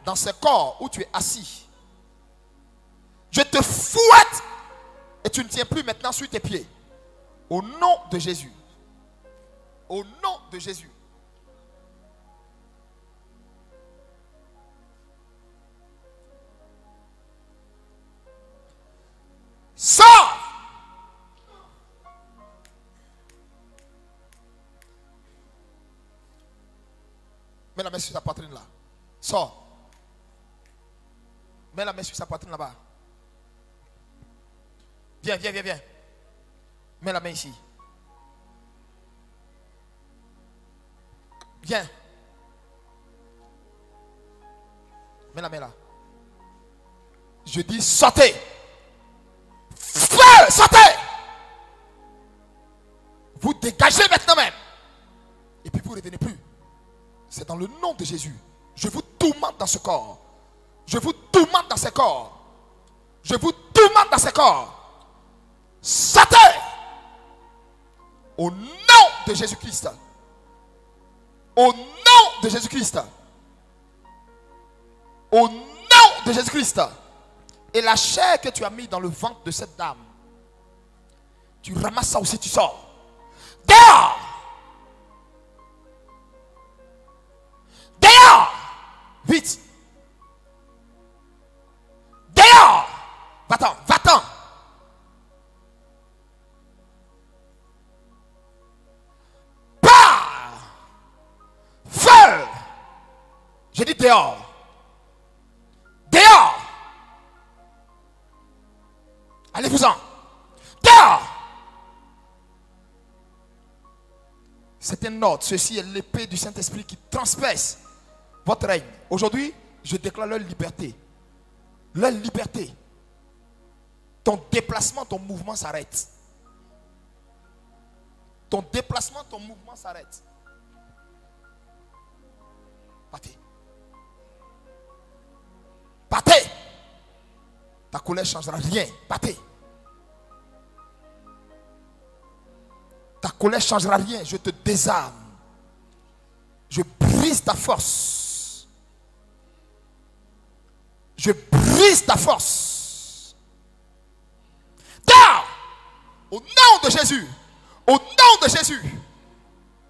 dans ce corps où tu es assis. Je te fouette et tu ne tiens plus maintenant sur tes pieds. Au nom de Jésus. Au nom de Jésus. Sors! Mets la main sur sa poitrine là. Sors. Mets la main sur sa poitrine là-bas. Viens, viens, viens, viens. Mets la main ici. Viens. Mets la main là. Je dis sortez. Feu, sortez. Vous dégagez maintenant même. Et puis vous ne revenez plus. C'est dans le nom de Jésus. Je vous tourmente dans ce corps. Je vous tourmente dans ce corps. Je vous tourmente dans ce corps. Sortez. Au nom de Jésus-Christ. Au nom de Jésus-Christ. Au nom de Jésus-Christ. Et la chair que tu as mis dans le ventre de cette dame, Tu ramasses ça aussi, tu sors. Dehors! Dehors! Vite! Dehors! Va-t'en, va-t'en! Pars! Feu! J'ai dit dehors. Dehors! Allez-vous-en! Dehors! C'est un ordre. Ceci est l'épée du Saint-Esprit qui transperce votre règne. Aujourd'hui, je déclare leur liberté. Leur liberté. Ton déplacement, ton mouvement s'arrête. Ton déplacement, ton mouvement s'arrête. Partez. Partez. Ta colère ne changera rien. Partez. Ta colère ne changera rien. Je te désarme. Je brise ta force. Je brise ta force. Dehors! Au nom de Jésus. Au nom de Jésus.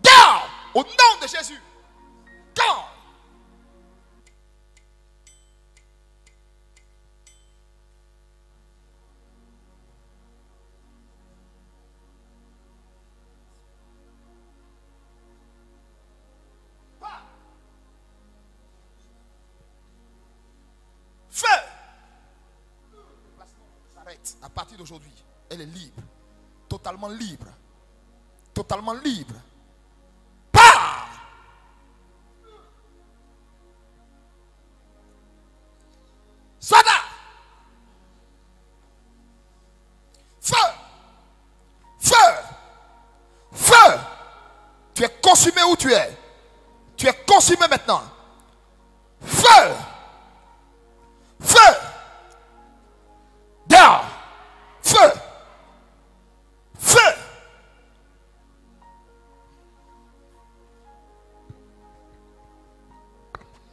Dehors! Au nom de Jésus. Dehors! Feu! S'arrête. À partir d'aujourd'hui, elle est libre. Totalement libre. Totalement libre. Pars! Sada! Feu! Feu! Feu! Tu es consumé où tu es. Tu es consumé maintenant. Feu! Feu! Dehors! Feu! Feu!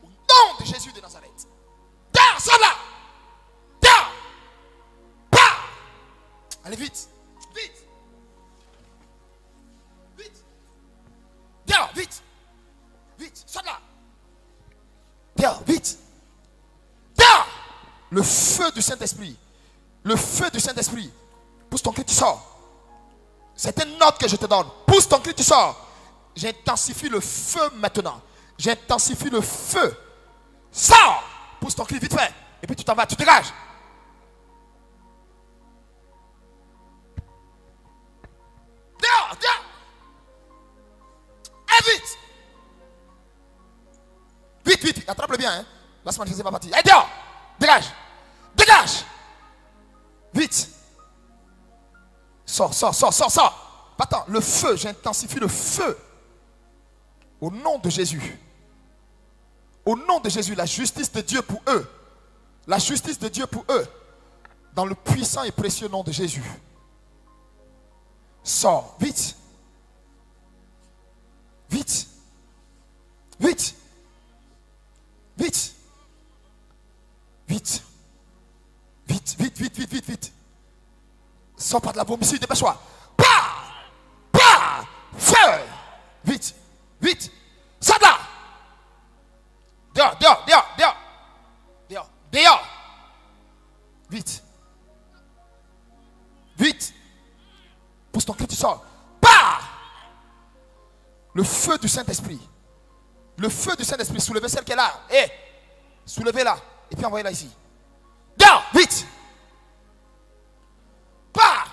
Au nom de Jésus de Nazareth. Dehors, ça là! Dehors! Pas! Allez vite! Vite! Vite! Dehors, vite! Vite! Ça là! Dehors, vite! Le feu du Saint-Esprit. Le feu du Saint-Esprit. Pousse ton cri, tu sors. C'est une note que je te donne. Pousse ton cri, tu sors. J'intensifie le feu maintenant. J'intensifie le feu. Sors. Pousse ton cri, vite fait. Et puis tu t'en vas, tu dégages. Dehors, dehors. Et vite. Vite, vite. Attrape-le bien. Hein. La semaine, je ne sais pas partir. Et dehors. Dégage. Dégage. Vite. Sors, sors, sors, sors, sors. Attends, le feu, j'intensifie le feu. Au nom de Jésus. Au nom de Jésus, la justice de Dieu pour eux. La justice de Dieu pour eux. Dans le puissant et précieux nom de Jésus. Sors, vite. Vite. Vite. Vite. Vite. Vite, vite, vite, vite, vite, vite. Sors pas de la vomissure, dépêche-toi. Pas! Pas! Feu! Vite, vite. Sada! Dehors, dehors, dehors, dehors. Dehors, dehors. Vite. Vite. Pousse ton cri, tu sors. Pas! Le feu du Saint-Esprit. Le feu du Saint-Esprit. Soulevez celle qui est là. Hé! Soulevez-la. Et puis envoyez-la ici. Dehors, vite. Pas.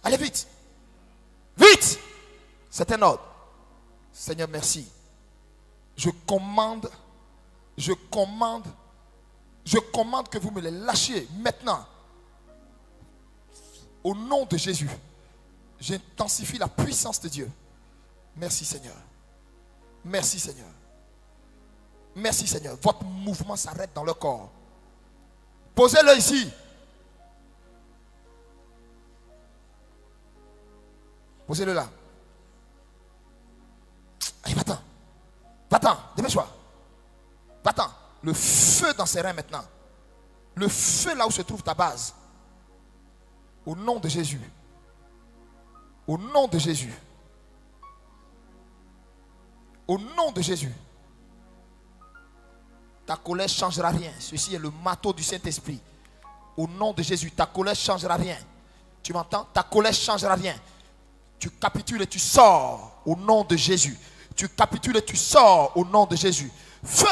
Allez vite. Vite. C'est un ordre. Seigneur, merci. Je commande que vous me les lâchiez maintenant. Au nom de Jésus. J'intensifie la puissance de Dieu. Merci Seigneur. Merci Seigneur. Merci Seigneur. Votre mouvement s'arrête dans le corps. Posez-le ici. Posez-le là. Allez, va-t'en. Va-t'en, dépêche-toi. Va-t'en. Le feu dans ses reins maintenant. Le feu là où se trouve ta base. Au nom de Jésus. Au nom de Jésus. Au nom de Jésus. Ta colère ne changera rien. Ceci est le marteau du Saint-Esprit. Au nom de Jésus, ta colère ne changera rien. Tu m'entends? Ta colère ne changera rien. Tu capitules et tu sors au nom de Jésus. Tu capitules et tu sors au nom de Jésus. Feu!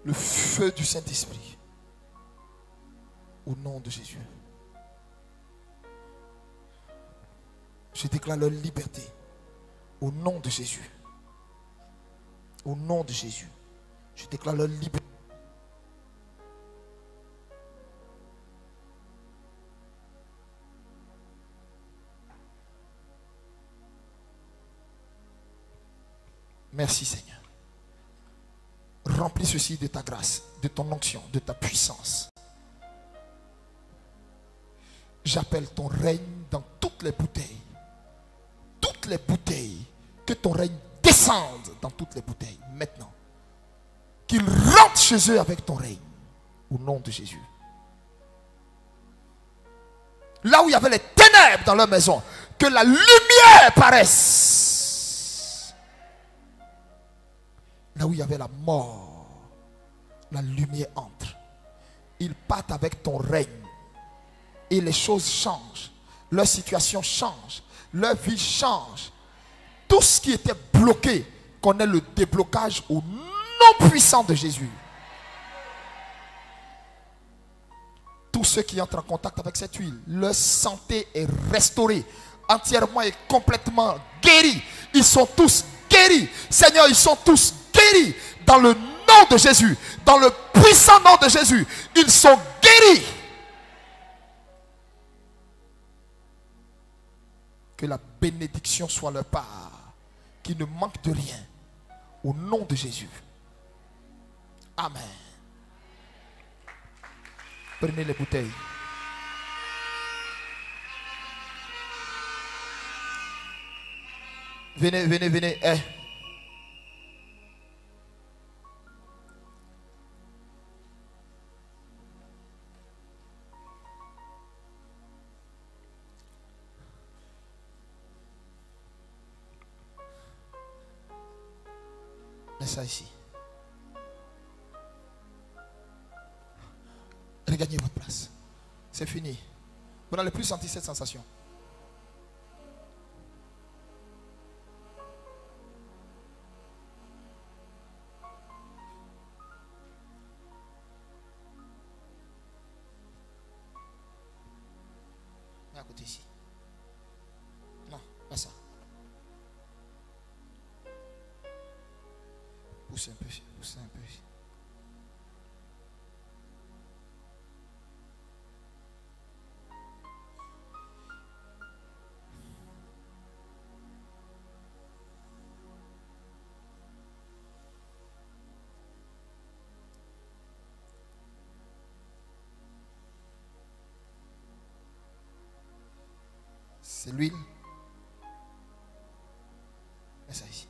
Le feu du Saint-Esprit. Au nom de Jésus. Je déclare leur liberté. Au nom de Jésus. Au nom de Jésus. Je déclare leur liberté. Merci Seigneur. Remplis ceci de ta grâce, de ton onction, de ta puissance. J'appelle ton règne dans toutes les bouteilles. Toutes les bouteilles. Que ton règne descende dans toutes les bouteilles. Maintenant. Qu'ils rentrent chez eux avec ton règne. Au nom de Jésus. Là où il y avait les ténèbres dans leur maison. Que la lumière paraisse. Là où il y avait la mort. La lumière entre. Ils partent avec ton règne. Et les choses changent. Leur situation change. Leur vie change. Tout ce qui était bloqué connaît le déblocage au nom puissant de Jésus. Tous ceux qui entrent en contact avec cette huile, leur santé est restaurée, entièrement et complètement guérie. Ils sont tous guéris. Seigneur, ils sont tous guéris dans le nom de Jésus. Dans le puissant nom de Jésus, ils sont guéris. Que la bénédiction soit leur part. Qu'ils ne manquent de rien. Au nom de Jésus. Amen. Prenez les bouteilles. Venez, venez, venez. Eh. Mets ça ici. Regagnez votre place. C'est fini. Vous n'allez plus sentir cette sensation. Mets à côté ici. Non, pas ça. Poussez un peu, poussez un peu. C'est l'huile. Mets ça ici.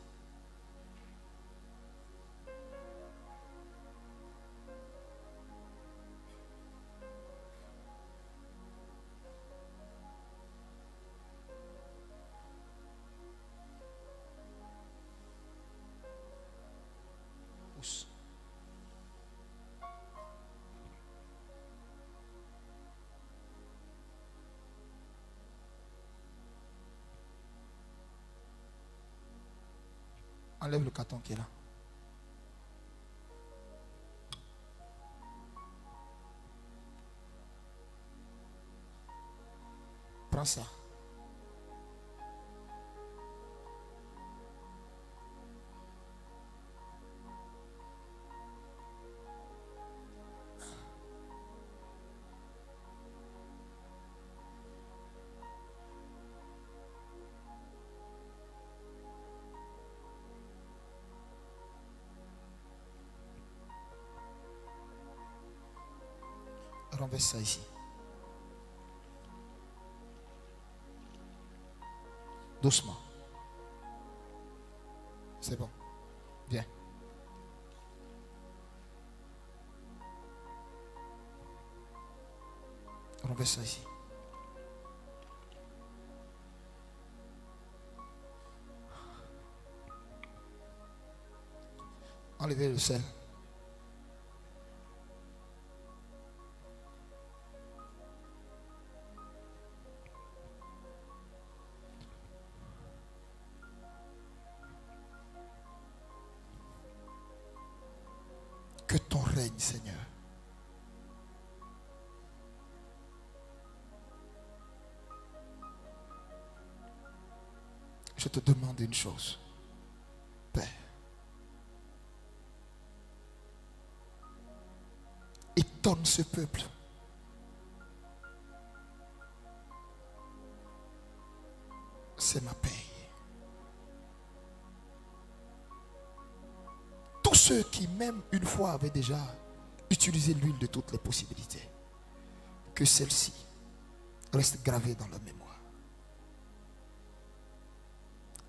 Pousse. Enlève le carton qui est là. Prends ça. Renverse ça ici. Doucement. C'est bon. Viens. Renverse ça ici. Enlevez le sel. Que ton règne, Seigneur. Je te demande une chose, Père. Étonne ce peuple. C'est ma paye. Tous ceux qui, même une fois, avaient déjà utilisé l'huile de toutes les possibilités, que celle-ci reste gravée dans leur mémoire.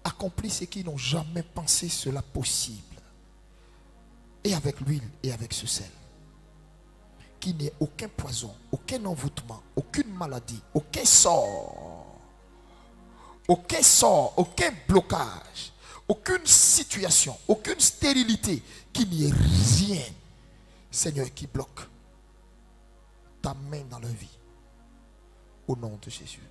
Accomplis ce qui n'ont jamais pensé cela possible. Et avec l'huile et avec ce sel. Qu'il n'y ait aucun poison, aucun envoûtement, aucune maladie, aucun sort, aucun blocage, aucune situation, aucune stérilité, qu'il n'y ait rien, Seigneur, qui bloque ta main dans leur vie. Au nom de Jésus.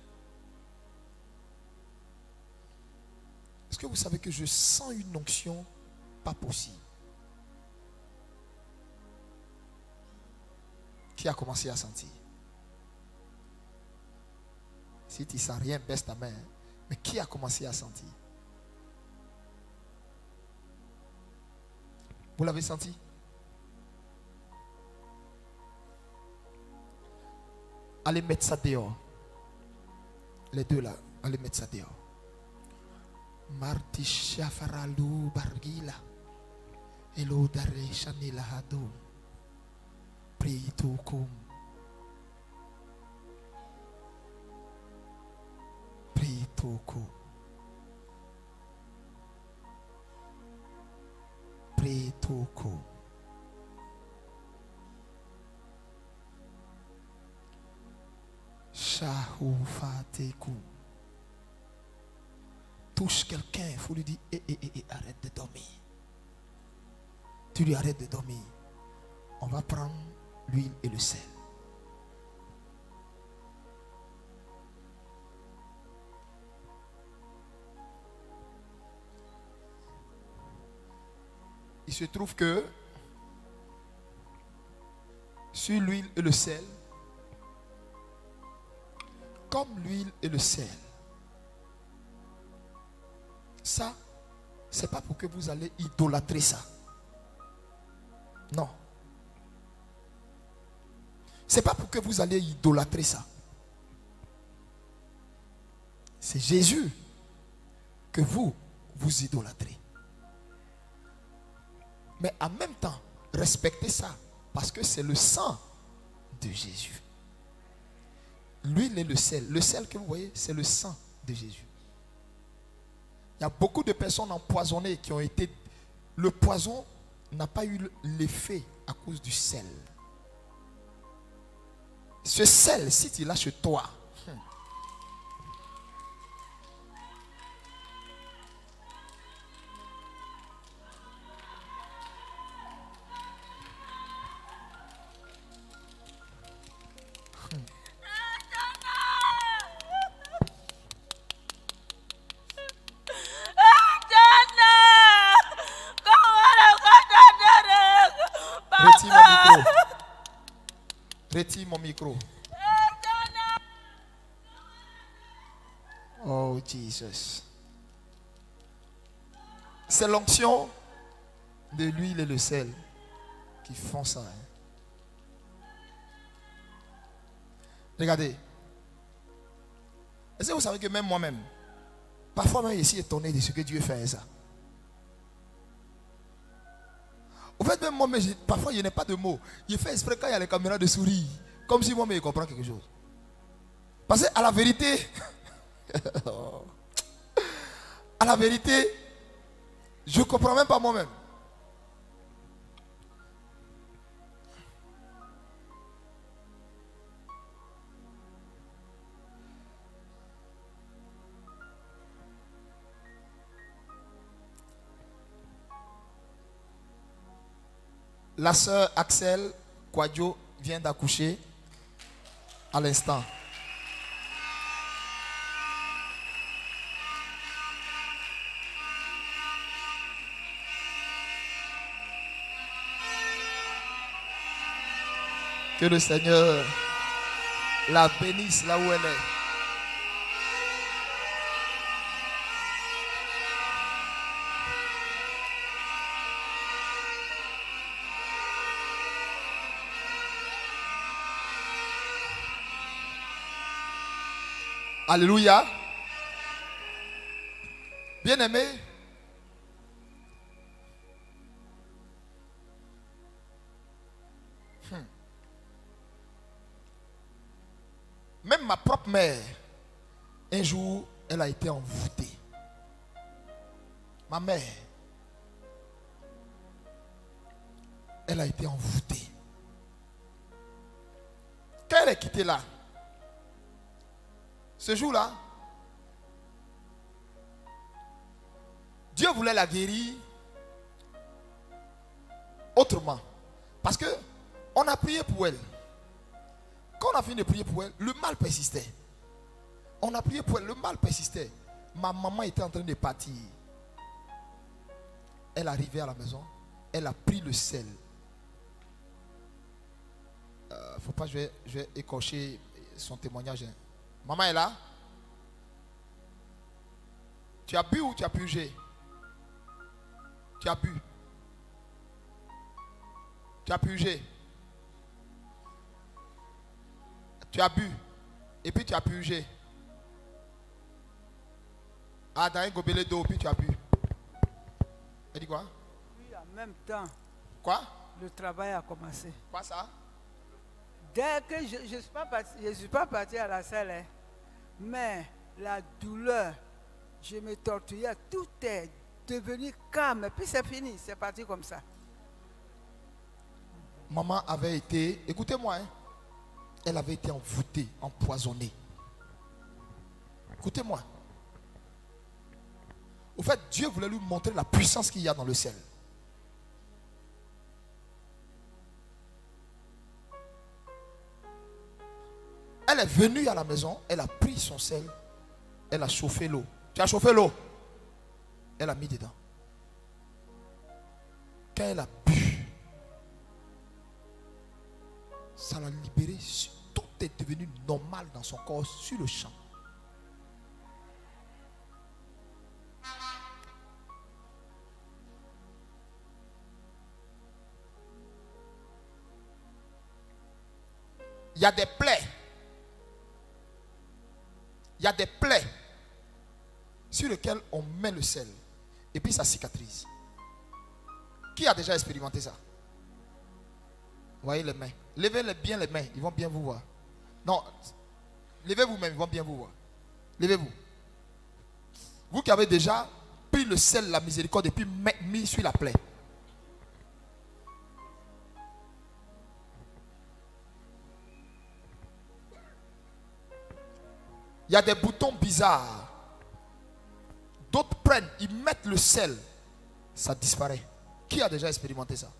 Est-ce que vous savez que je sens une onction pas possible? Qui a commencé à sentir? Si tu ne sens rien, baisse ta main. Mais qui a commencé à sentir? Vous l'avez senti? Allez mettre ça dehors. Les deux là, allez mettre ça dehors. Martisha faralou bargila. Elo dare shanila hado. Pritokum. Pritokum. Pritokum. Shahu fatekum. Touche quelqu'un, il faut lui dire arrête de dormir. Tu lui arrêtes de dormir. On va prendre l'huile et le sel. Il se trouve que sur l'huile et le sel, comme l'huile et le sel, ça, c'est pas pour que vous allez idolâtrer ça. Non. C'est pas pour que vous allez idolâtrer ça. C'est Jésus que vous idolâtrez. Mais en même temps, respectez ça parce que c'est le sang de Jésus. L'huile et le sel. Le sel que vous voyez, c'est le sang de Jésus. Il y a beaucoup de personnes empoisonnées qui ont été... Le poison n'a pas eu l'effet à cause du sel. Ce sel, si tu l'as chez toi, retire mon micro. Oh Jesus. C'est l'onction de l'huile et le sel qui font ça. Regardez. Est-ce que vous savez que même moi-même, parfois même je suis étonné de ce que Dieu fait ça. Au fait, même moi, parfois, je n'ai pas de mots. Je fais exprès quand il y a les caméras de sourire. Comme si moi-même, je comprends quelque chose. Parce qu'à la vérité, Je ne comprends même pas moi-même. La sœur Axel Kwadjo vient d'accoucher à l'instant. Que le Seigneur la bénisse là où elle est. Alléluia. Bien-aimé, même ma propre mère, un jour, elle a été envoûtée. Ma mère, elle a été envoûtée. Quand elle est quittée là, ce jour-là, Dieu voulait la guérir autrement. Parce que on a prié pour elle. Quand on a fini de prier pour elle, le mal persistait. On a prié pour elle, le mal persistait. Ma maman était en train de partir. Elle est arrivée à la maison. Elle a pris le sel. Faut pas, je vais écorcher son témoignage. Maman est là. Tu as bu ou tu as purgé? Tu as bu. Tu as purgé. Tu as bu. Et puis tu as purgé. Ah, dans un gobelet d'eau, puis tu as bu. Elle dit quoi? Oui, en même temps. Quoi? Le travail a commencé. Quoi ça? Dès que je ne suis pas parti à la salle, hein, mais la douleur, je me torturais, tout est devenu calme. Et puis c'est fini, c'est parti comme ça. Maman avait été, écoutez-moi, hein, elle avait été envoûtée, empoisonnée. Écoutez-moi. Au fait, Dieu voulait lui montrer la puissance qu'il y a dans le sel. Elle est venue à la maison, elle a pris son sel, elle a chauffé l'eau. Tu as chauffé l'eau? Elle a mis dedans. Quand elle a bu, ça l'a libéré. Tout est devenu normal dans son corps sur le champ. Il y a des plaies. Il y a des plaies sur lesquelles on met le sel et puis ça cicatrise. Qui a déjà expérimenté ça? Voyez les mains. Levez bien les mains, ils vont bien vous voir. Non, levez vous-même, ils vont bien vous voir. Levez-vous. Vous qui avez déjà pris le sel, la miséricorde et puis mis sur la plaie. Il y a des boutons bizarres. D'autres prennent, ils mettent le sel. Ça disparaît. Qui a déjà expérimenté ça?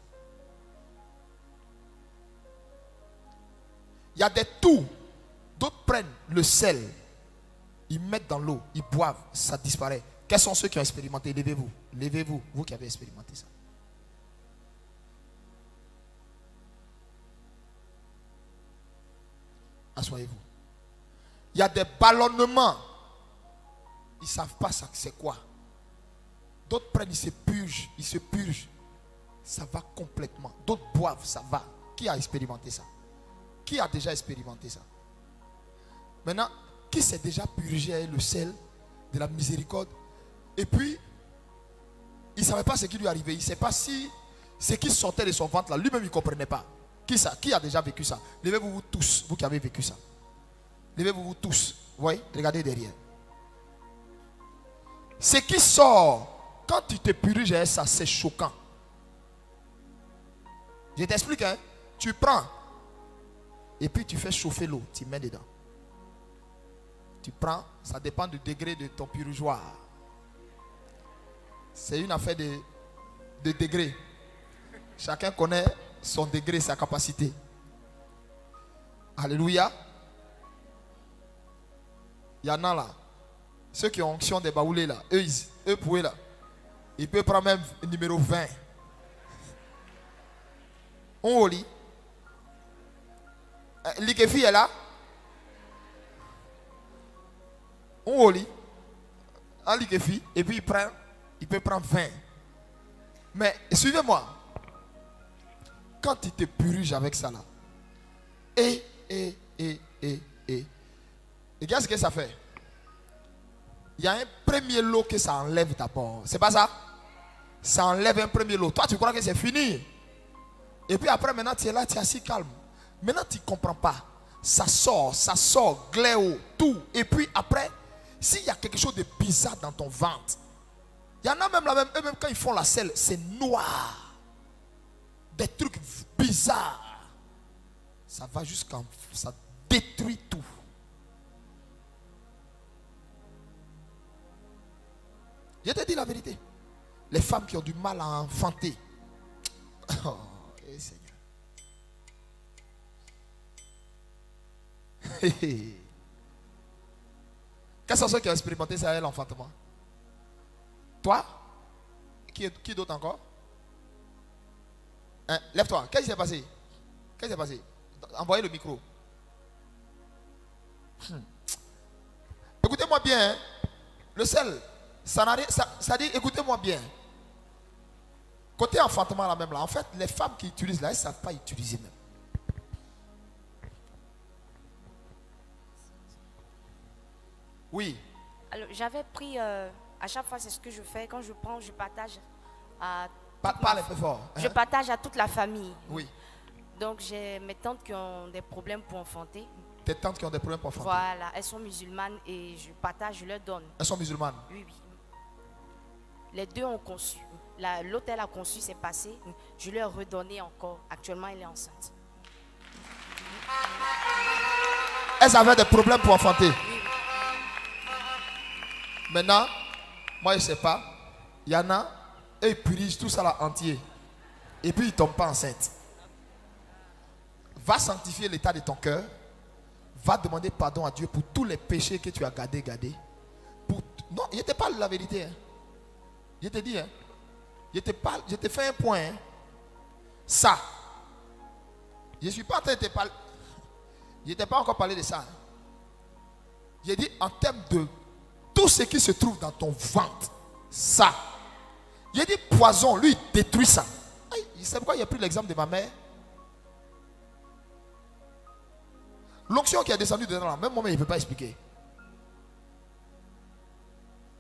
Il y a des toux. D'autres prennent le sel. Ils mettent dans l'eau. Ils boivent. Ça disparaît. Quels sont ceux qui ont expérimenté? Levez-vous. Levez-vous. Vous qui avez expérimenté ça. Asseyez-vous. Il y a des ballonnements. Ils ne savent pas ça, c'est quoi. D'autres prennent, ils se purgent. Ils se purgent. Ça va complètement. D'autres boivent, ça va. Qui a expérimenté ça? Qui a déjà expérimenté ça? Maintenant, qui s'est déjà purgé avec le sel de la miséricorde? Et puis, il ne savait pas ce qui lui arrivait. Il ne sait pas si ce qui sortait de son ventre là, lui-même il ne comprenait pas. Qui ça? Qui a déjà vécu ça? Levez-vous vous tous, vous qui avez vécu ça. Levez-vous vous tous. Vous voyez? Regardez derrière. Ce qui sort quand tu te purges avec ça, c'est choquant. Je t'explique, hein. Tu prends et puis tu fais chauffer l'eau, tu mets dedans. Tu prends, ça dépend du degré de ton purgeoir. C'est une affaire de degré. Chacun connaît son degré, sa capacité. Alléluia. Il y en a là. Ceux qui ont onction des baoulés là, eux pouvaient là. Ils peuvent prendre même le numéro 20. On lit. L'Ikefi est là. On lit. Un L'Ikefi. Et puis il peut prendre 20. Mais suivez-moi. Quand tu te purges avec ça là. Et. Regarde ce que ça fait. Il y a un premier lot que ça enlève d'abord. C'est pas ça? Ça enlève un premier lot. Toi, tu crois que c'est fini. Et puis après, maintenant, tu es là, tu es assis calme. Maintenant, tu ne comprends pas. Ça sort, gléo, tout. Et puis après, s'il y a quelque chose de bizarre dans ton ventre, il y en a même là, eux-mêmes quand ils font la selle, c'est noir. Des trucs bizarres. Ça va jusqu'à... Ça détruit tout. Je te dis la vérité. Les femmes qui ont du mal à enfanter. Oh, Seigneur. Quels sont ceux qui ont expérimenté ça, l'enfantement? Toi? Qui d'autre encore? Hein? Lève-toi. Qu'est-ce qui s'est passé? Qu'est-ce qui s'est passé? Envoyez le micro. Écoutez-moi bien. Hein? Le sel. Ça dit, écoutez-moi bien. Côté enfantement là même là, en fait, les femmes qui utilisent là, elles ne savent pas utiliser même. Oui. Alors, j'avais pris, à chaque fois, c'est ce que je fais. Quand je prends, je partage à... Parle un peu fort. Hein? Je partage à toute la famille. Oui. Donc, j'ai mes tantes qui ont des problèmes pour enfanter. Tes tantes qui ont des problèmes pour enfanter. Voilà, elles sont musulmanes et je partage, je leur donne. Elles sont musulmanes? Oui. Les deux ont conçu. L'autre, elle a conçu, c'est passé. Je lui ai redonné encore. Actuellement, elle est enceinte. Elles avaient des problèmes pour enfanter. Oui. Maintenant, moi je ne sais pas. Il y en a, eux ils purigent tout ça là entier. Et puis ils ne tombent pas enceintes. Va sanctifier l'état de ton cœur. Va demander pardon à Dieu pour tous les péchés que tu as gardés. Non, je te parle la vérité. Hein. Je te dis, hein. Je te fais un point. Hein. Ça. Je ne suis pas en train de te parler. Je ne t'ai pas encore parlé de ça. Hein. J'ai dit en termes de tout ce qui se trouve dans ton ventre. Ça. J'ai dit poison, lui, il détruit ça. Je sais pourquoi il a pris l'exemple de ma mère. L'onction qui est descendue dedans là, même moi-même, il ne peut pas expliquer.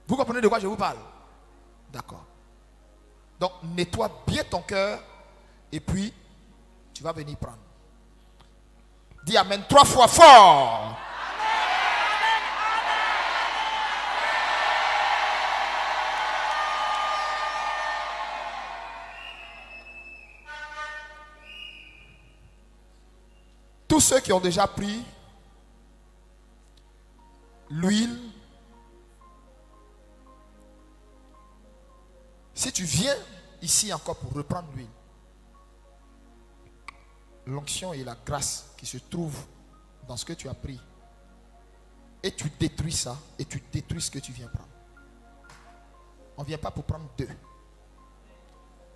Vous comprenez de quoi je vous parle? D'accord. Donc, nettoie bien ton cœur et puis, tu vas venir prendre. Dis Amen 3 fois fort. Tous ceux qui ont déjà pris l'huile, si tu viens ici encore pour reprendre l'huile, l'onction et la grâce qui se trouvent dans ce que tu as pris, et tu détruis ça, et tu détruis ce que tu viens prendre. On ne vient pas pour prendre deux.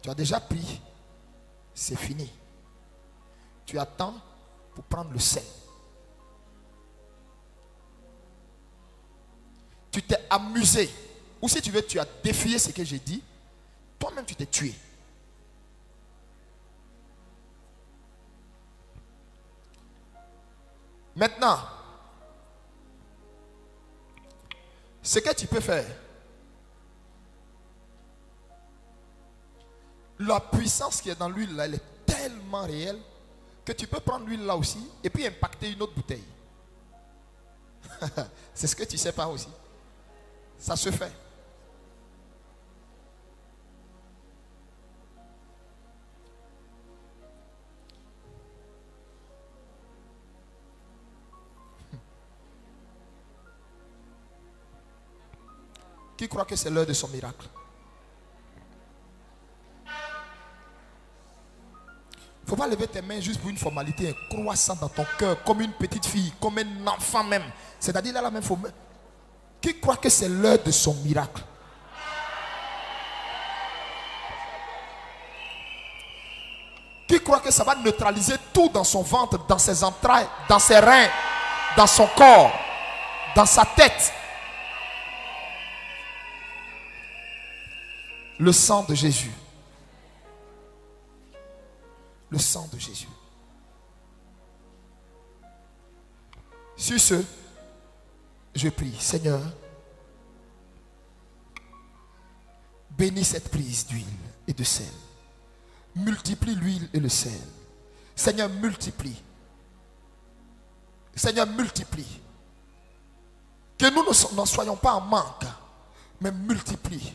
Tu as déjà pris, c'est fini. Tu attends pour prendre le sel. Tu t'es amusé. Ou si tu veux, tu as défié ce que j'ai dit. Toi-même, tu t'es tué. Maintenant, ce que tu peux faire, la puissance qui est dans l'huile là, elle est tellement réelle que tu peux prendre l'huile là aussi et puis impacter une autre bouteille. C'est ce que tu ne sais pas aussi. Ça se fait. Qui croit que c'est l'heure de son miracle? Il ne faut pas lever tes mains juste pour une formalité. Crois ça dans ton cœur, comme une petite fille, comme un enfant même. C'est-à-dire là, même, qui croit que c'est l'heure de son miracle? Qui croit que ça va neutraliser tout dans son ventre, dans ses entrailles, dans ses reins, dans son corps, dans sa tête? Le sang de Jésus. Le sang de Jésus. Sur ce, je prie, Seigneur, bénis cette prise d'huile et de sel. Multiplie l'huile et le sel. Seigneur, multiplie. Seigneur, multiplie. Que nous n'en soyons pas en manque, mais multiplie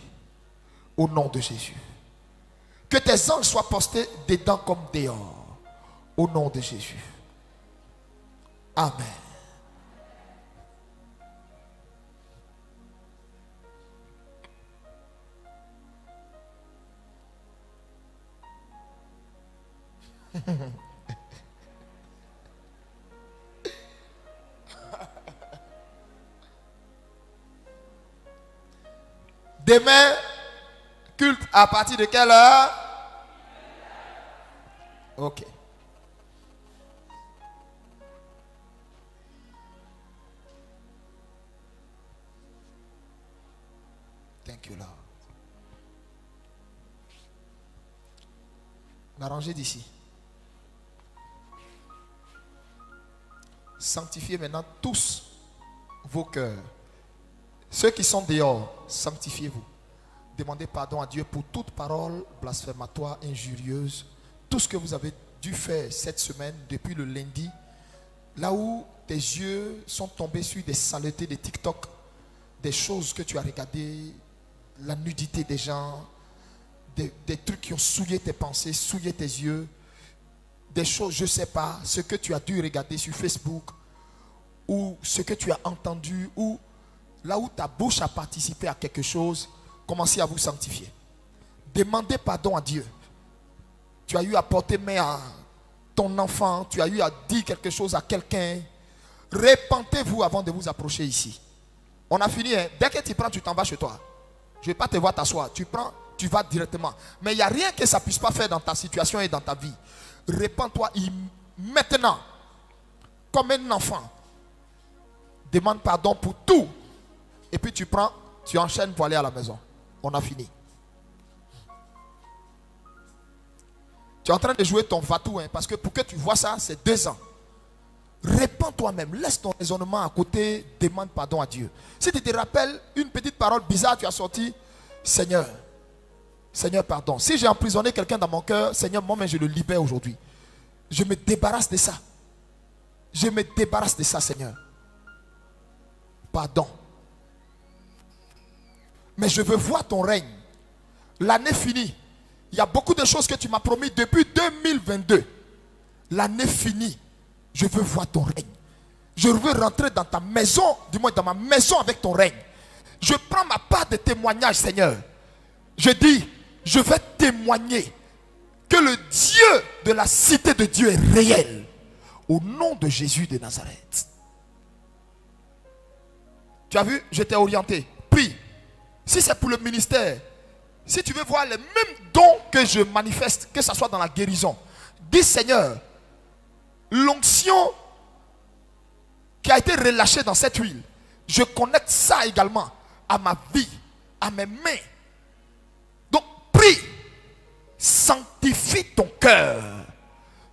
au nom de Jésus. Que tes anges soient postés dedans comme dehors, au nom de Jésus. Amen. Demain, culte à partir de quelle heure? Ok. Thank you, Lord. La rangée d'ici. Sanctifiez maintenant tous vos cœurs. Ceux qui sont dehors, sanctifiez-vous. Demandez pardon à Dieu pour toute parole blasphématoire, injurieuse. Tout ce que vous avez dû faire cette semaine, depuis le lundi, là où tes yeux sont tombés sur des saletés de TikTok, des choses que tu as regardées, la nudité des gens, des trucs qui ont souillé tes pensées, souillé tes yeux, des choses, je ne sais pas, ce que tu as dû regarder sur Facebook, ou ce que tu as entendu, ou là où ta bouche a participé à quelque chose. Commencez à vous sanctifier. Demandez pardon à Dieu. Tu as eu à porter main à ton enfant, tu as eu à dire quelque chose à quelqu'un. Repentez-vous avant de vous approcher ici. On a fini, hein? Dès que tu prends, tu t'en vas chez toi. Je ne vais pas te voir t'asseoir. Tu prends, tu vas directement. Mais il n'y a rien que ça ne puisse pas faire dans ta situation et dans ta vie. Repends-toi maintenant, comme un enfant. Demande pardon pour tout. Et puis tu prends, tu enchaînes pour aller à la maison. On a fini. Tu es en train de jouer ton vatou, hein, parce que pour que tu vois ça, c'est 2 ans. Répands toi-même, laisse ton raisonnement à côté, demande pardon à Dieu. Si tu te rappelles une petite parole bizarre, tu as sorti, Seigneur, Seigneur, pardon. Si j'ai emprisonné quelqu'un dans mon cœur, Seigneur, moi-même je le libère aujourd'hui. Je me débarrasse de ça. Je me débarrasse de ça, Seigneur. Pardon. Mais je veux voir ton règne. L'année finie. Il y a beaucoup de choses que tu m'as promis depuis 2022. L'année finie. Je veux voir ton règne. Je veux rentrer dans ta maison, du moins dans ma maison avec ton règne. Je prends ma part de témoignage, Seigneur. Je dis, je vais témoigner que le Dieu de la cité de Dieu est réel. Au nom de Jésus de Nazareth. Tu as vu, je t'ai orienté. Prie. Si c'est pour le ministère, si tu veux voir les mêmes dons que je manifeste, que ce soit dans la guérison, dis Seigneur, l'onction qui a été relâchée dans cette huile, je connecte ça également à ma vie, à mes mains. Donc prie, sanctifie ton cœur,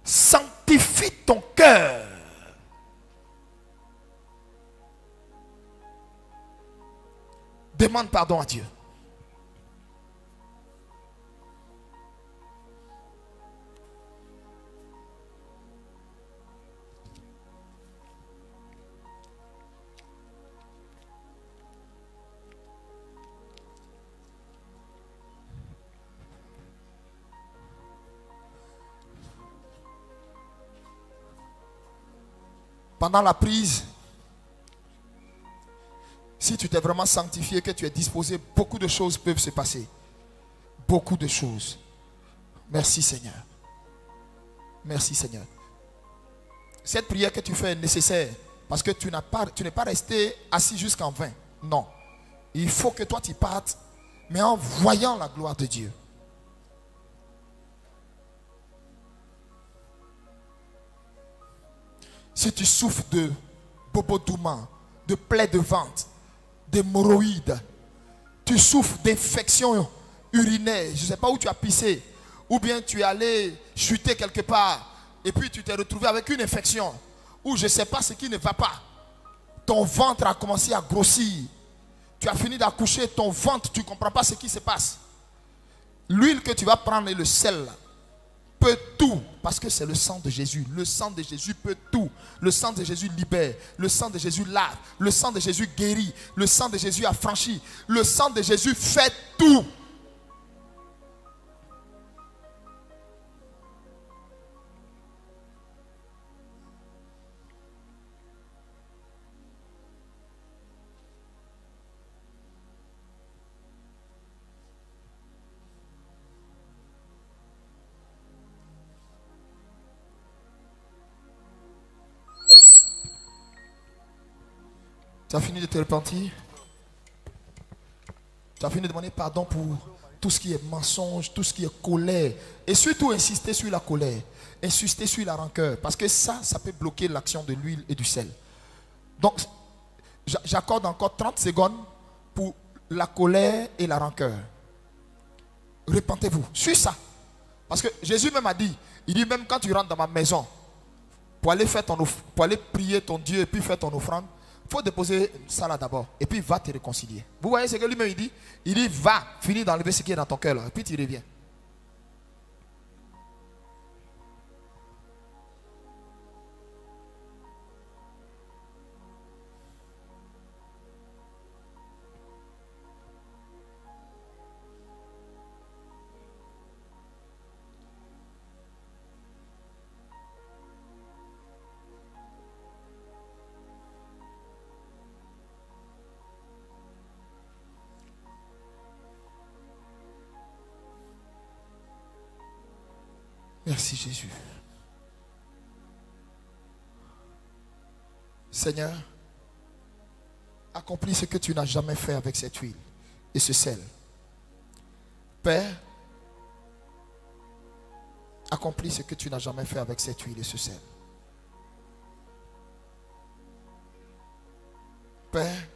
sanctifie ton cœur. Demande pardon à Dieu. Pendant la prise, Si tu t'es vraiment sanctifié, que tu es disposé, beaucoup de choses peuvent se passer. Beaucoup de choses. Merci Seigneur. Merci Seigneur. Cette prière que tu fais est nécessaire parce que tu n'es pas resté assis jusqu'en vain. Non. Il faut que toi tu partes, mais en voyant la gloire de Dieu. Si tu souffres de bobodouma, de plaies de ventre, d'hémorroïdes, tu souffres d'infections urinaires, je ne sais pas où tu as pissé, ou bien tu es allé chuter quelque part et puis tu t'es retrouvé avec une infection, ou je ne sais pas ce qui ne va pas. Ton ventre a commencé à grossir. Tu as fini d'accoucher, ton ventre, tu ne comprends pas ce qui se passe. L'huile que tu vas prendre et le sel peut tout, parce que c'est le sang de Jésus. Le sang de Jésus peut tout. Le sang de Jésus libère. Le sang de Jésus lave. Le sang de Jésus guérit. Le sang de Jésus affranchit. Le sang de Jésus fait tout. Tu as fini de te repentir? Tu as fini de demander pardon pour tout ce qui est mensonge, tout ce qui est colère. Et surtout insister sur la colère. Insister sur la rancœur. Parce que ça peut bloquer l'action de l'huile et du sel. Donc, j'accorde encore 30 secondes pour la colère et la rancœur. Repentez-vous sur ça. Parce que Jésus même a dit, il dit même quand tu rentres dans ma maison, pour aller prier ton Dieu et puis faire ton offrande, il faut déposer ça là d'abord. Et puis va te réconcilier. Vous voyez ce que lui-même il dit? Il dit va, finis d'enlever ce qui est dans ton cœur là. Et puis tu reviens. Merci Jésus. Seigneur, accomplis ce que tu n'as jamais fait avec cette huile et ce sel. Père, accomplis ce que tu n'as jamais fait avec cette huile et ce sel. Père,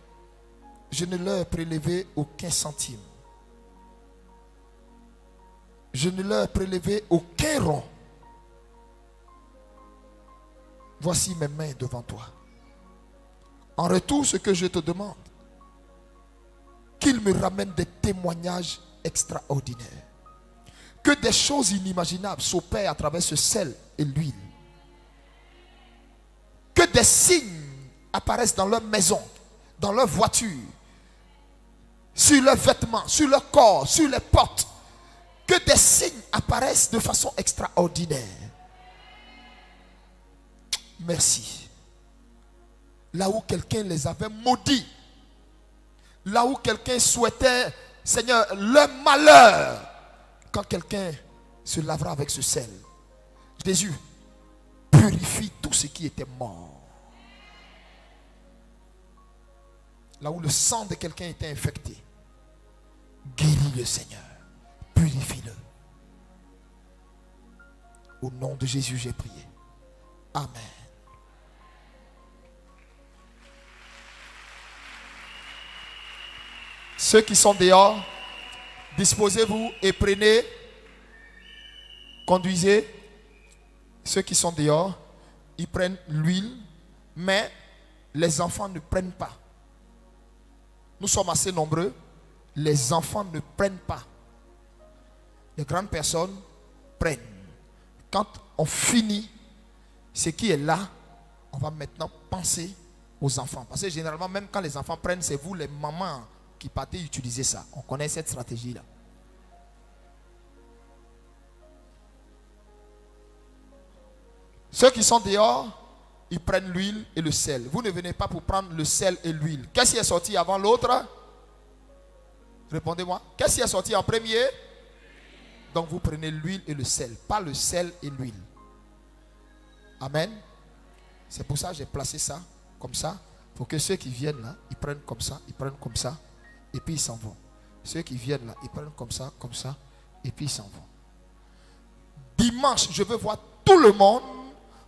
je ne leur ai prélevé aucun centime. Je ne leur ai prélevé aucun rond. Voici mes mains devant toi. En retour, ce que je te demande, qu'il me ramène des témoignages extraordinaires. Que des choses inimaginables s'opèrent à travers ce sel et l'huile. Que des signes apparaissent dans leur maison, dans leur voiture, sur leurs vêtements, sur leur corps, sur les portes. Que des signes apparaissent de façon extraordinaire. Merci. Là où quelqu'un les avait maudits, là où quelqu'un souhaitait, Seigneur, leur malheur, quand quelqu'un se lavera avec ce sel, Jésus purifie tout ce qui était mort. Là où le sang de quelqu'un était infecté, guéris le Seigneur. Purifie-le. Au nom de Jésus, j'ai prié. Amen. Ceux qui sont dehors, disposez-vous et prenez, conduisez. Ceux qui sont dehors, ils prennent l'huile, mais les enfants ne prennent pas. Nous sommes assez nombreux, les enfants ne prennent pas. Les grandes personnes prennent. Quand on finit ce qui est là, on va maintenant penser aux enfants. Parce que généralement, même quand les enfants prennent, c'est vous les mamans qui partez utiliser ça. On connaît cette stratégie-là. Ceux qui sont dehors, ils prennent l'huile et le sel. Vous ne venez pas pour prendre le sel et l'huile. Qu'est-ce qui est sorti avant l'autre? Répondez-moi. Qu'est-ce qui est sorti en premier? Donc vous prenez l'huile et le sel, pas le sel et l'huile. Amen. C'est pour ça que j'ai placé ça comme ça, pour que ceux qui viennent là, ils prennent comme ça, ils prennent comme ça, et puis ils s'en vont. Ceux qui viennent là, ils prennent comme ça, et puis ils s'en vont. Dimanche, je veux voir tout le monde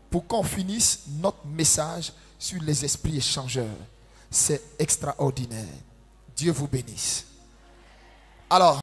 pour qu'on finisse notre message sur les esprits échangeurs. C'est extraordinaire. Dieu vous bénisse. Alors,